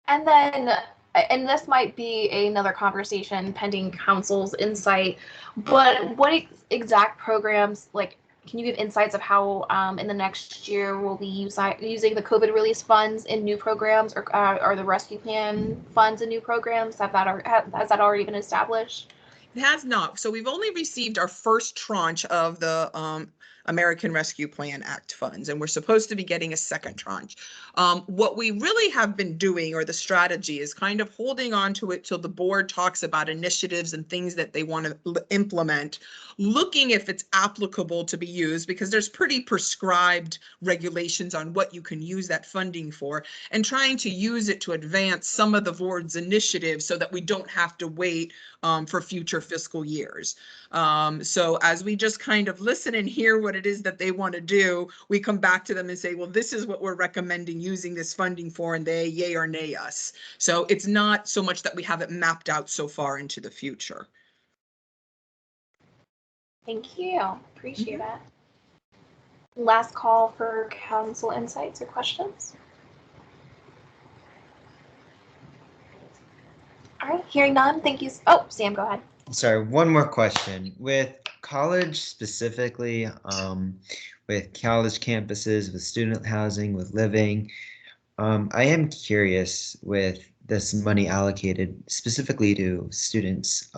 And then, and this might be another conversation pending council's insight, but what exact programs, like can you give insights of how in the next year we'll be using the COVID release funds in new programs, or the rescue plan funds in new programs? Has that already been established? It has not. So we've only received our first tranche of the American Rescue Plan Act funds, and we're supposed to be getting a second tranche. What we really have been doing, or the strategy, is kind of holding on to it till the board talks about initiatives and things that they want to implement, looking if it's applicable to be used, because there's pretty prescribed regulations on what you can use that funding for, and trying to use it to advance some of the board's initiatives so that we don't have to wait for future fiscal years. So as we just kind of listen and hear what it is that they want to do, we come back to them and say, well, this is what we're recommending using this funding for, and they yay or nay us. So it's not so much that we have it mapped out so far into the future. Thank you. Appreciate that. Last call for council insights or questions. All right, hearing none, thank you. Oh, Sam, go ahead. Sorry, one more question. With college specifically, with college campuses, with student housing, with living, I am curious with this money allocated specifically to students.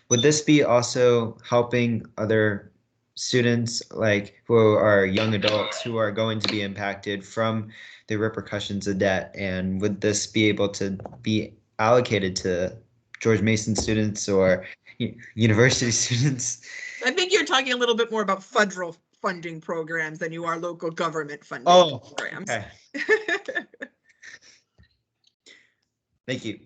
Would this be also helping other students, like who are young adults who are going to be impacted from the repercussions of debt? And would this be able to be allocated to George Mason students or university students? I think you're talking a little bit more about federal funding programs than you are local government funding programs. Okay. Thank you.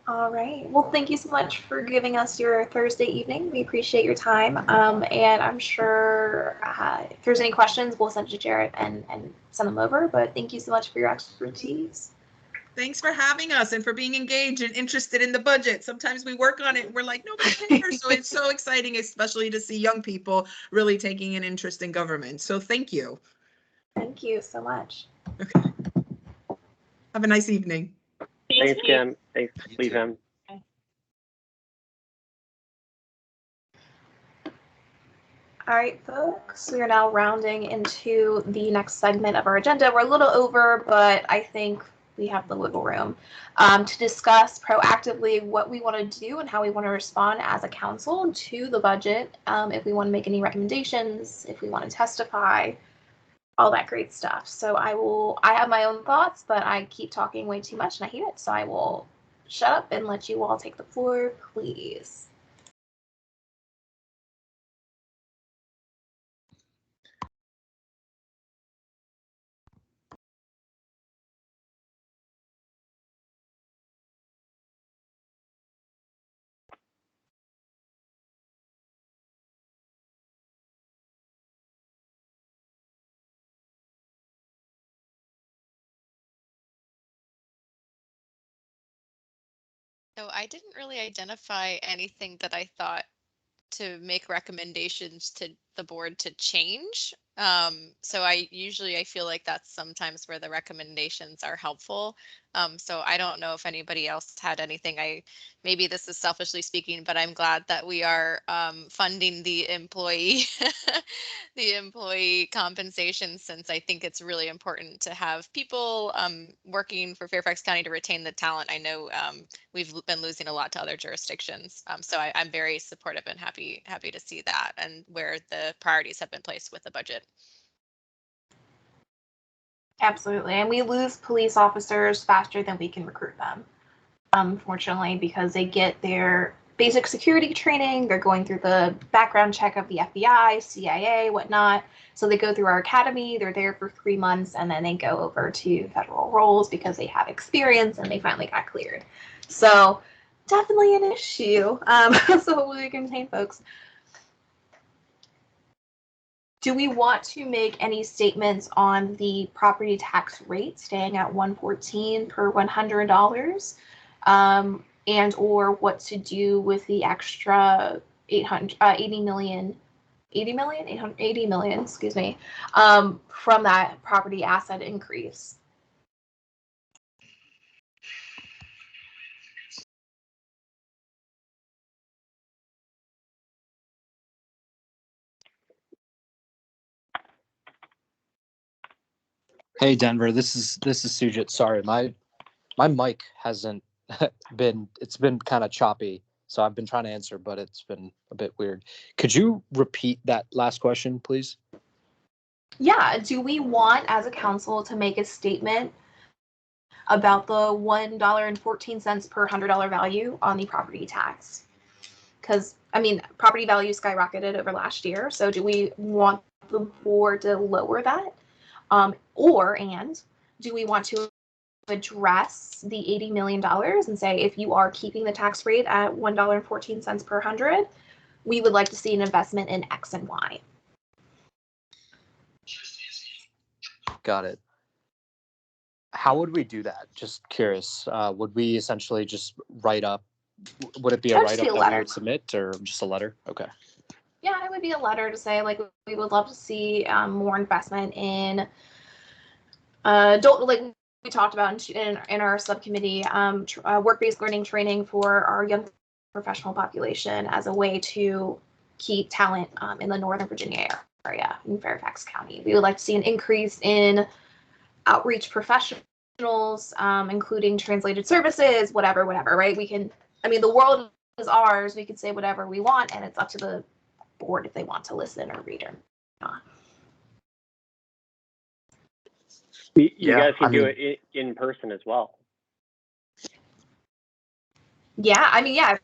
All right. Well, thank you so much for giving us your Thursday evening. We appreciate your time. And I'm sure if there's any questions, we'll send it to Jarrett and send them over. But thank you so much for your expertise. Thanks for having us and for being engaged and interested in the budget. Sometimes we work on it and we're like, nobody cares. So it's so exciting, especially to see young people really taking an interest in government. So thank you. Thank you so much. Okay. Have a nice evening. Thanks, Kim. Thanks, Leland. All right, folks, we are now rounding into the next segment of our agenda. We're a little over, but I think we have the wiggle room to discuss proactively what we want to do and how we want to respond as a council to the budget. If we want to make any recommendations, if we want to testify, all that great stuff. So I have my own thoughts, but I keep talking way too much and I hate it. So I will shut up and let you all take the floor, please. So I didn't really identify anything that I thought to make recommendations to the board to change. So I feel like that's sometimes where the recommendations are helpful. So I don't know if anybody else had anything. Maybe this is selfishly speaking, but I'm glad that we are funding the employee the employee compensation, since I think it's really important to have people working for Fairfax County to retain the talent. I know we've been losing a lot to other jurisdictions. So I'm very supportive and happy to see that and where the priorities have been placed with the budget. Absolutely. And we lose police officers faster than we can recruit them, unfortunately, because they get their basic security training. They're going through the background check of the FBI, CIA, whatnot. So they go through our academy. They're there for 3 months, and then they go over to federal roles because they have experience and they finally got cleared. So definitely an issue. So hopefully we can contain folks. Do we want to make any statements on the property tax rate staying at $114 per $100, and or what to do with the extra 80 million, excuse me, from that property asset increase? Hey Denver, this is Sujit. Sorry, my mic hasn't it's been kind of choppy, so I've been trying to answer, but it's been a bit weird. Could you repeat that last question, please? Yeah, do we want as a council to make a statement about the $1.14 per $100 value on the property tax? Because I mean, property value skyrocketed over last year, so do we want the board to lower that? And do we want to address the $80 million and say, if you are keeping the tax rate at $1.14 per 100, we would like to see an investment in X and Y. Got it. How would we do that? Just curious. Would we essentially just write up? Would it be a write up that we would submit, or just a letter? Okay. Yeah, it would be a letter to say, like, we would love to see more investment in adult, like we talked about in our subcommittee, work-based learning training for our young professional population as a way to keep talent in the Northern Virginia area in Fairfax County. We would like to see an increase in outreach professionals, including translated services, whatever, right? We can, I mean, the world is ours. We can say whatever we want, and it's up to the board if they want to listen or read or not. You guys can do it in person as well. Yeah, I mean, yeah,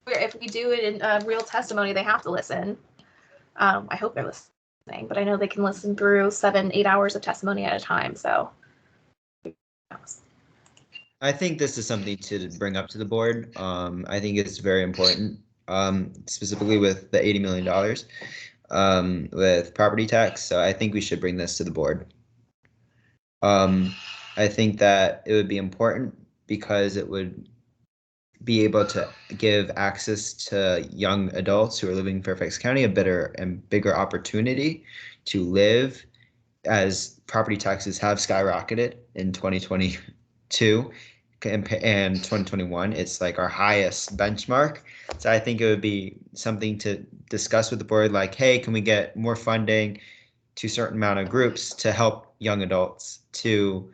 if we do it in real testimony, they have to listen. I hope they're listening, but I know they can listen through 7-8 hours of testimony at a time, so. I think this is something to bring up to the board. I think it's very important, specifically with the $80 million with property tax. So I think we should bring this to the board. I think that it would be important because it would be able to give access to young adults who are living in Fairfax County a better and bigger opportunity to live, as property taxes have skyrocketed in 2022 and 2021. It's like our highest benchmark. So I think it would be something to discuss with the board, like, hey, can we get more funding to a certain amount of groups to help young adults to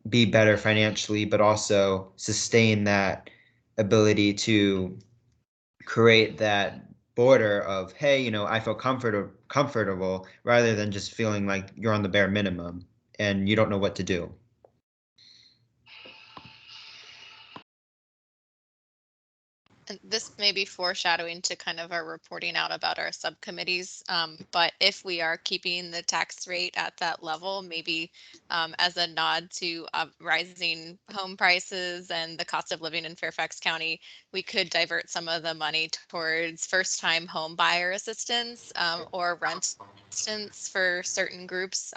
be better financially, but also sustain that ability to create that border of, hey, you know, I feel comfortable, rather than just feeling like you're on the bare minimum and you don't know what to do. And this may be foreshadowing to kind of our reporting out about our subcommittees, but if we are keeping the tax rate at that level, maybe as a nod to rising home prices and the cost of living in Fairfax County, we could divert some of the money towards first-time home buyer assistance or rent assistance for certain groups.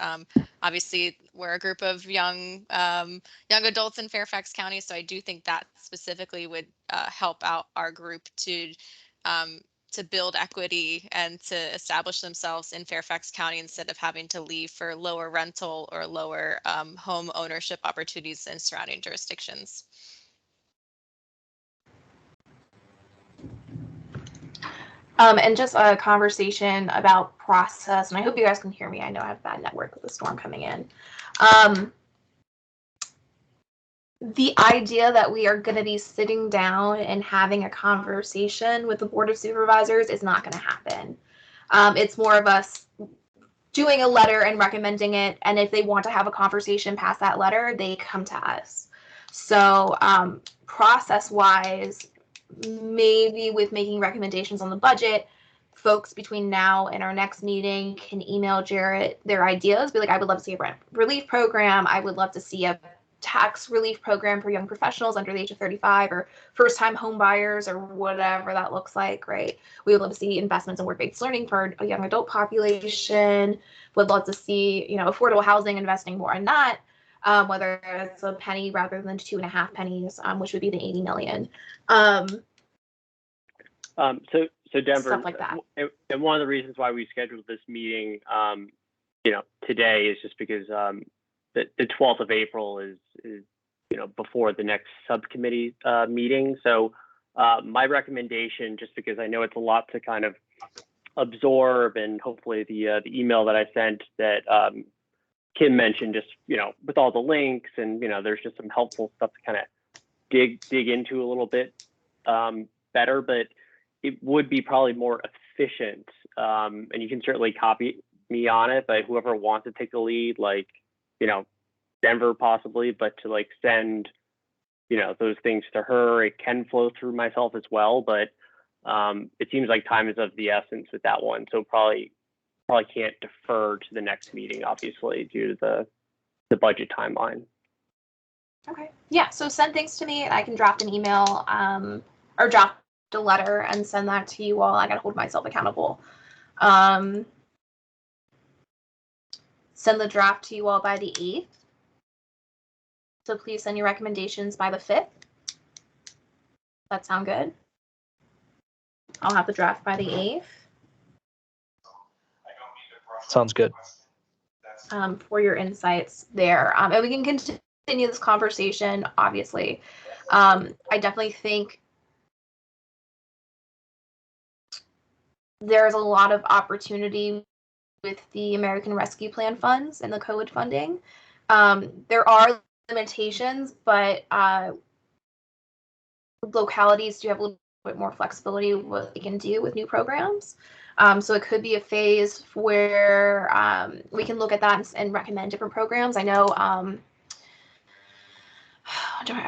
Obviously, we're a group of young adults in Fairfax County, so I do think that specifically would help out our group to build equity and to establish themselves in Fairfax County instead of having to leave for lower rental or lower home ownership opportunities in surrounding jurisdictions. And just a conversation about process, and I hope you guys can hear me. I know I have bad network with the storm coming in. The idea that we are going to be sitting down and having a conversation with the Board of Supervisors is not going to happen. It's more of us doing a letter and recommending it, and if they want to have a conversation past that letter, they come to us. So process-wise, maybe with making recommendations on the budget, folks between now and our next meeting can email Jarrett their ideas. Be like, I would love to see a rent relief program. I would love to see a tax relief program for young professionals under the age of 35 or first-time home buyers or whatever that looks like, right? We would love to see investments in work-based learning for a young adult population. Would love to see, you know, affordable housing, investing more in that, whether it's a penny rather than 2.5 pennies, which would be the 80 million. So Denver, stuff like that. And one of the reasons why we scheduled this meeting, you know, today is just because the 12th of April is you know, before the next subcommittee meeting. So my recommendation, just because I know it's a lot to kind of absorb, and hopefully the email that I sent that Kim mentioned, just, with all the links and, there's just some helpful stuff to kind of dig into a little bit better, but it would be probably more efficient. And you can certainly copy me on it, but whoever wants to take the lead, like, Denver possibly, but to like send, those things to her, it can flow through myself as well, but it seems like time is of the essence with that one. So probably can't defer to the next meeting, obviously, due to the budget timeline. Okay. Yeah. So send things to me, and I can draft an email or draft a letter and send that to you all. I gotta hold myself accountable. Send the draft to you all by the 8th. So please send your recommendations by the 5th. That sound good? I'll have the draft by the 8th. Sounds good. For your insights there. And we can continue this conversation, obviously. I definitely think there's a lot of opportunity with the American Rescue Plan funds and the COVID funding. There are limitations, but localities do have a little bit more flexibility with what they can do with new programs. So it could be a phase where we can look at that and recommend different programs. I know, I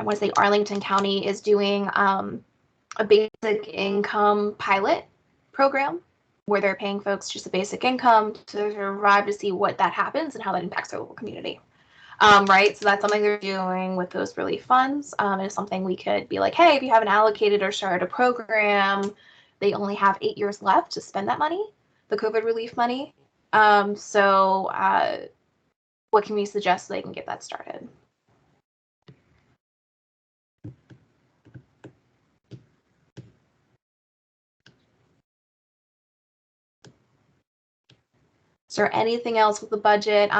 want to say Arlington County is doing a basic income pilot program where they're paying folks just a basic income to survive, to see what that happens and how that impacts their local community. Right, so that's something they're doing with those relief funds. It's something we could be like, hey, if you haven't allocated or started a program, they only have 8 years left to spend that money, the COVID relief money. So what can we suggest so they can get that started? Is there anything else with the budget?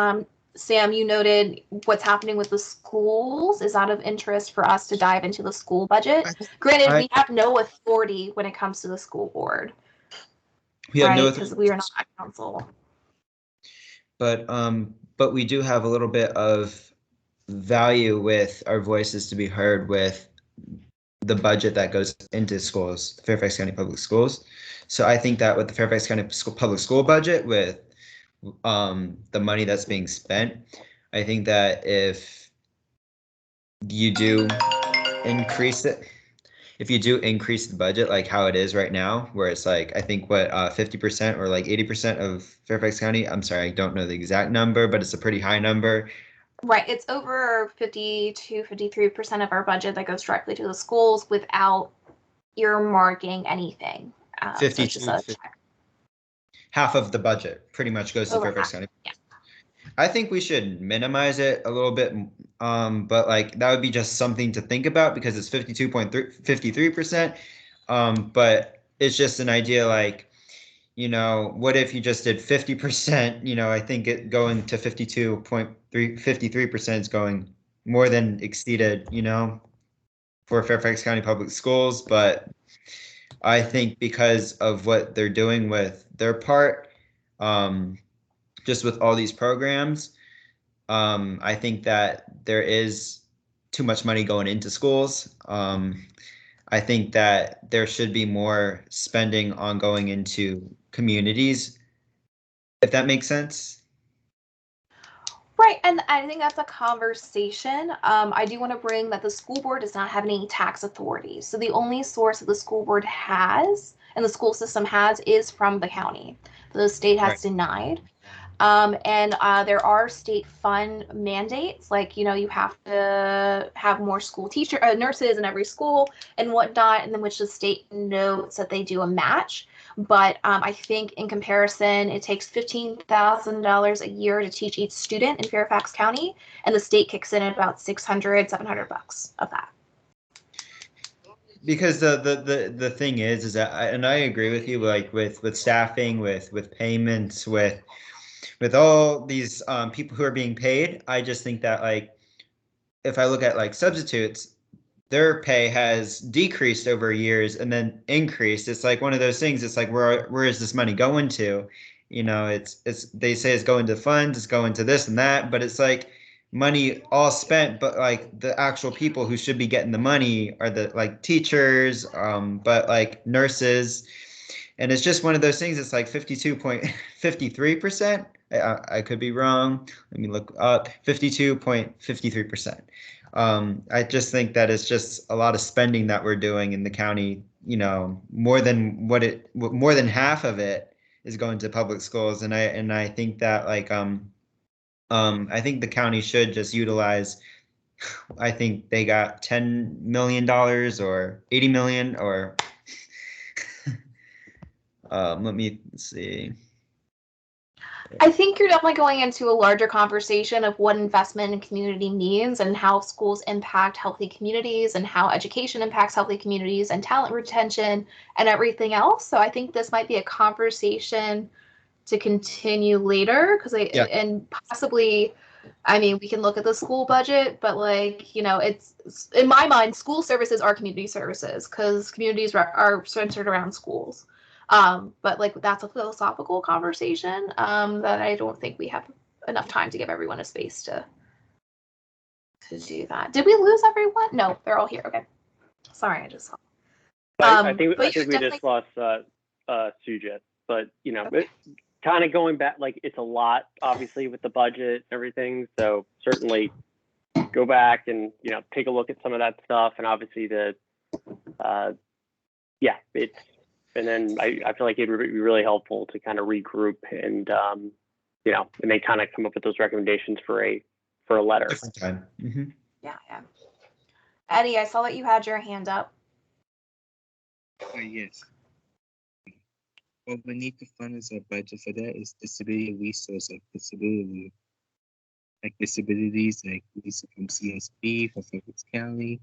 Sam, you noted what's happening with the schools is out of interest for us to dive into the school budget. Granted, we have no authority when it comes to the school board. We have no because we are not a council. But we do have a little bit of value with our voices to be heard with the budget that goes into schools, Fairfax County Public Schools. So I think that with the Fairfax County Public School budget, with the money that's being spent, I think that if you do increase it, if you do increase the budget like how it is right now, where it's like, I think what 50% or like 80% of Fairfax County, I'm sorry, I don't know the exact number, but it's a pretty high number. Right, it's over 50 to 53% of our budget that goes directly to the schools without earmarking anything. 52, so half of the budget pretty much goes to Fairfax County. Yeah. I think we should minimize it a little bit, but like that would be just something to think about because it's 53%. But it's just an idea, like, what if you just did 50%? I think it going to 53% is going more than exceeded, for Fairfax County Public Schools. But I think because of what they're doing with their part, just with all these programs, I think that there is too much money going into schools. I think that there should be more spending on going into communities, if that makes sense. Right, and I think that's a conversation. I do want to bring that the school board does not have any tax authority. So the only source that the school board has and the school system has is from the county. The state has denied. And there are state fund mandates, like, you have to have more school nurses in every school and whatnot, and then which the state notes that they do a match. But I think in comparison, it takes $15,000 a year to teach each student in Fairfax County, and the state kicks in at about $600-$700 of that. Because the thing is that, and I agree with you, like with staffing, with payments, with all these people who are being paid, I just think that, like, if I look at like substitutes, their pay has decreased over years and then increased. It's like one of those things. It's like, where is this money going to? you know, they say it's going to funds, it's going to this and that, but it's like money all spent, but like the actual people who should be getting the money are the like teachers, but like nurses. And it's just one of those things. It's like 52.53%. I could be wrong. Let me look up. 52.53%. I just think that it's just a lot of spending that we're doing in the county. You know, more than half of it is going to public schools, and I think that like I think the county should just utilize. I think they got $10 million or 80 million or let me see. I think you're definitely going into a larger conversation of what investment in community means and how schools impact healthy communities and how education impacts healthy communities and talent retention and everything else. So I think this might be a conversation to continue later and possibly, I mean, we can look at the school budget, but like, you know, it's in my mind, school services are community services because communities are centered around schools. But like that's a philosophical conversation that I don't think we have enough time to give everyone a space to do that. Did we lose everyone? No, they're all here. Okay. Sorry, I just saw. I think we just lost Sujit, but you know, okay. Kind of going back, like it's a lot, obviously, with the budget and everything. So certainly go back and, you know, take a look at some of that stuff. And obviously and then I feel like it would be really helpful to kind of regroup and, you know, and then kind of come up with those recommendations for a letter. Different time. Mm-hmm. Yeah. Eddie, I saw that you had your hand up. Yes. What we need to fund as a budget for that is disability resource of disability. Like disabilities, like these from CSP for Fairfax County.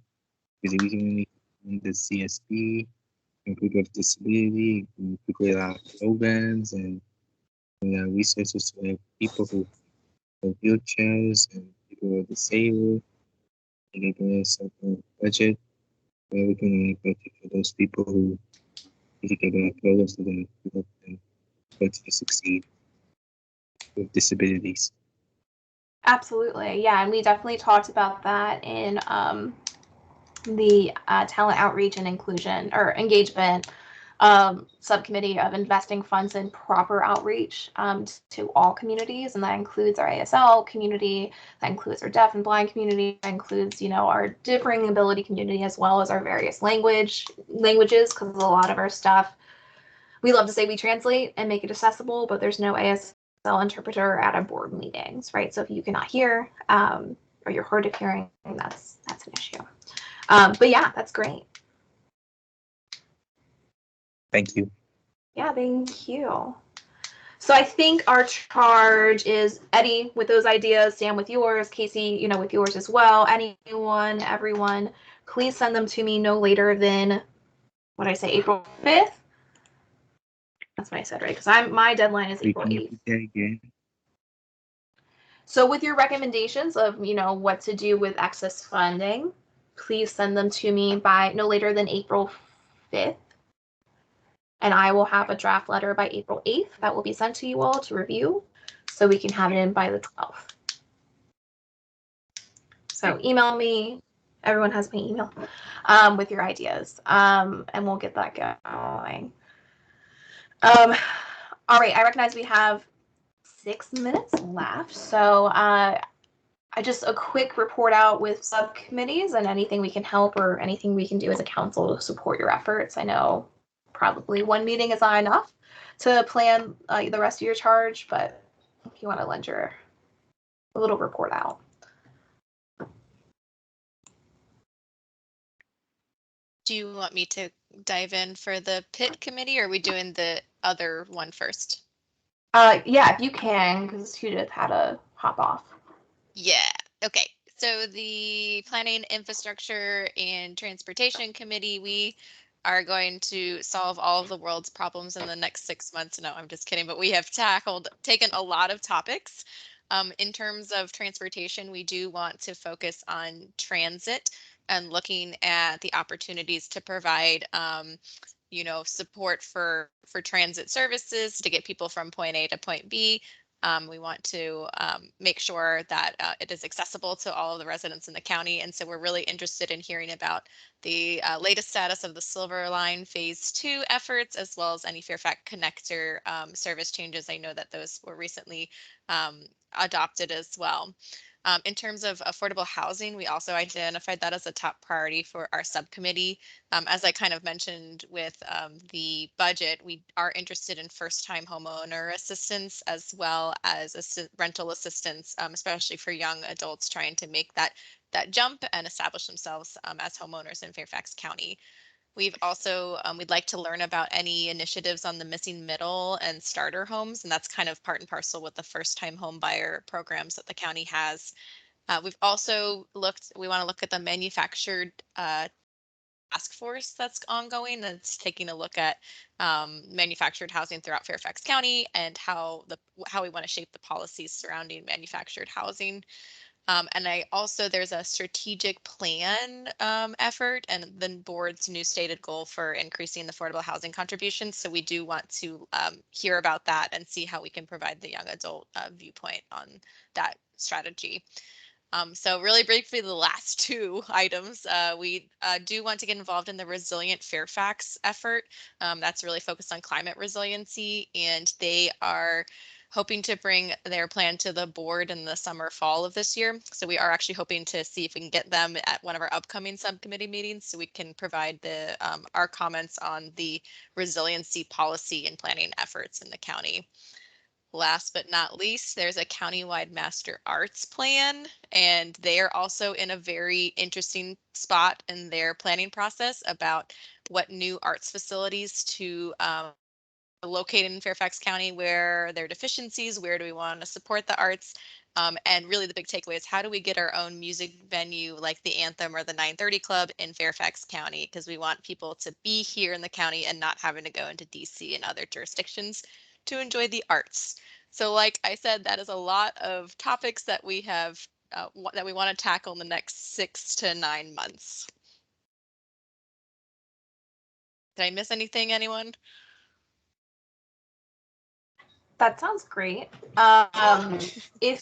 Because we can only fund the CSP and people with disability, and people with programs and resources for people who have wheelchairs and people who are disabled. And they're going to set a budget where we can budget for those people who need to get programs so that we help them to succeed with disabilities. Absolutely. Yeah. And we definitely talked about that in the talent outreach and inclusion or engagement subcommittee of investing funds in proper outreach to all communities. And that includes our ASL community, that includes our deaf and blind community, that includes, you know, our differing ability community, as well as our various languages, because a lot of our stuff, we love to say we translate and make it accessible, but there's no ASL interpreter at our board meetings, right? So if you cannot hear or you're hard of hearing, that's an issue. But yeah, that's great. Thank you. Yeah, thank you. So I think our charge is Eddie with those ideas, Sam with yours, Casey, you know, with yours as well. Anyone, everyone, please send them to me no later than, what did I say, April 5th? That's what I said, right? Because my deadline is April 8th. So with your recommendations of, you know, what to do with excess funding, please send them to me by no later than April 5th. And I will have a draft letter by April 8th that will be sent to you all to review so we can have it in by the 12th. So email me. Everyone has my email with your ideas, and we'll get that going. All right, I recognize we have 6 minutes left. So just a quick report out with subcommittees and anything we can help or anything we can do as a council to support your efforts. I know probably one meeting is not enough to plan the rest of your charge, but if you want to lend a little report out. Do you want me to dive in for the PIT committee, or are we doing the other one first? Yeah, if you can, because Judith had to hop off. Yeah. Okay. So the Planning, Infrastructure, and Transportation Committee, we are going to solve all of the world's problems in the next 6 months. No, I'm just kidding, but we have taken a lot of topics. In terms of transportation, we do want to focus on transit and looking at the opportunities to provide support for transit services to get people from point A to point B. We want to make sure that it is accessible to all of the residents in the county. And so we're really interested in hearing about the latest status of the Silver Line Phase 2 efforts, as well as any Fairfax connector service changes. I know that those were recently adopted as well. In terms of affordable housing, we also identified that as a top priority for our subcommittee. As I kind of mentioned with the budget, we are interested in first-time homeowner assistance as well as rental assistance, especially for young adults trying to make that jump and establish themselves as homeowners in Fairfax County. We've also, we'd like to learn about any initiatives on the missing middle and starter homes, and that's kind of part and parcel with the first-time home buyer programs that the county has. We've also we want to look at the manufactured task force that's ongoing. That's taking a look at manufactured housing throughout Fairfax County and how we want to shape the policies surrounding manufactured housing. And there's a strategic plan effort and the board's new stated goal for increasing the affordable housing contributions. So we do want to hear about that and see how we can provide the young adult viewpoint on that strategy. So really briefly, the last two items, we do want to get involved in the Resilient Fairfax effort. That's really focused on climate resiliency, and they are hoping to bring their plan to the board in the summer, fall of this year. So we are actually hoping to see if we can get them at one of our upcoming subcommittee meetings so we can provide our comments on the resiliency policy and planning efforts in the county. Last but not least, there's a countywide master arts plan, and they are also in a very interesting spot in their planning process about what new arts facilities to locate in Fairfax County, where there are deficiencies, where do we want to support the arts, and really the big takeaway is how do we get our own music venue like the Anthem or the 930 Club in Fairfax County, because we want people to be here in the county and not having to go into DC and other jurisdictions to enjoy the arts. So like I said, that is a lot of topics that we have that we want to tackle in the next 6 to 9 months. Did I miss anything, anyone? That sounds great. So it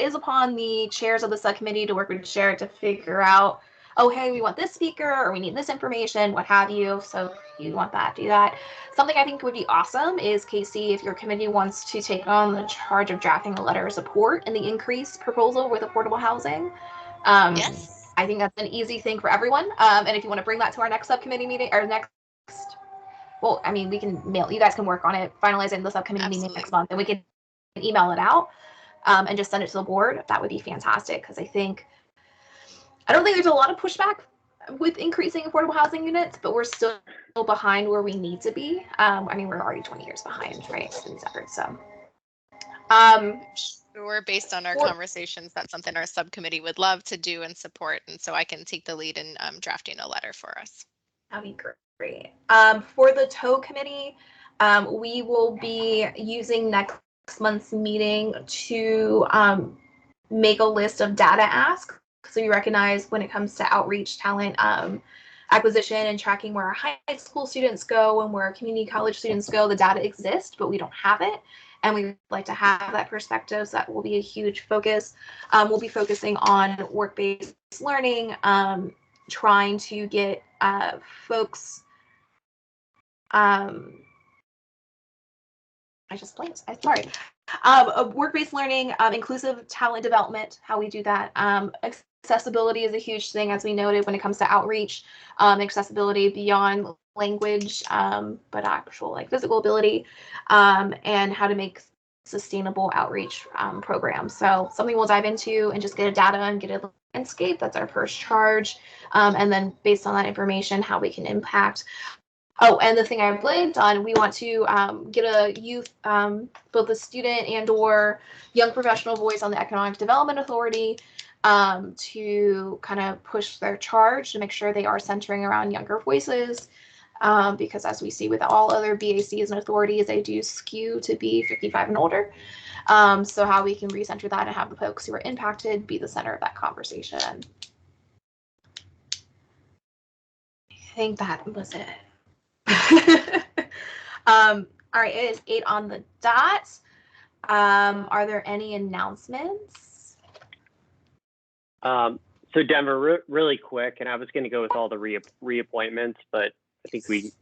is upon the chairs of the subcommittee to work with chair to figure out, oh, hey, we want this speaker or we need this information, what have you. So you want that, do that. Something I think would be awesome is, Casey, if your committee wants to take on the charge of drafting a letter of support in the increase proposal with affordable housing. Yes. I think that's an easy thing for everyone. And if you want to bring that to our next subcommittee meeting or well, I mean, we can mail, you guys can work on it, finalize it in the subcommittee meeting next month, and we can email it out and just send it to the board. That would be fantastic, because I don't think there's a lot of pushback with increasing affordable housing units, but we're still behind where we need to be. I mean, we're already 20 years behind, right, in these efforts, so. Sure, based on our conversations, that's something our subcommittee would love to do and support, and so I can take the lead in drafting a letter for us. That'd be great. For the TOW committee, we will be using next month's meeting to make a list of data asks. So we recognize when it comes to outreach, talent acquisition, and tracking where our high school students go and where our community college students go, the data exists, but we don't have it. And we'd like to have that perspective. So that will be a huge focus. We'll be focusing on work-based learning, trying to get folks I just blanked. Sorry. Work-based learning, inclusive talent development, how we do that. Accessibility is a huge thing, as we noted, when it comes to outreach. Accessibility beyond language, but actual like physical ability, and how to make sustainable outreach programs. So something we'll dive into and just get a data and get a landscape. That's our first charge. And then based on that information, how we can impact. Oh, and the thing I blanked on, we want to get a youth, both a student and or young professional voice on the Economic Development Authority to kind of push their charge to make sure they are centering around younger voices. Because as we see with all other BACs and authorities, they do skew to be 55 and older. So how we can recenter that and have the folks who are impacted be the center of that conversation. I think that was it. All right, it is 8 on the dot. Are there any announcements? So Denver, really quick, and I was going to go with all the reappointments, but I think we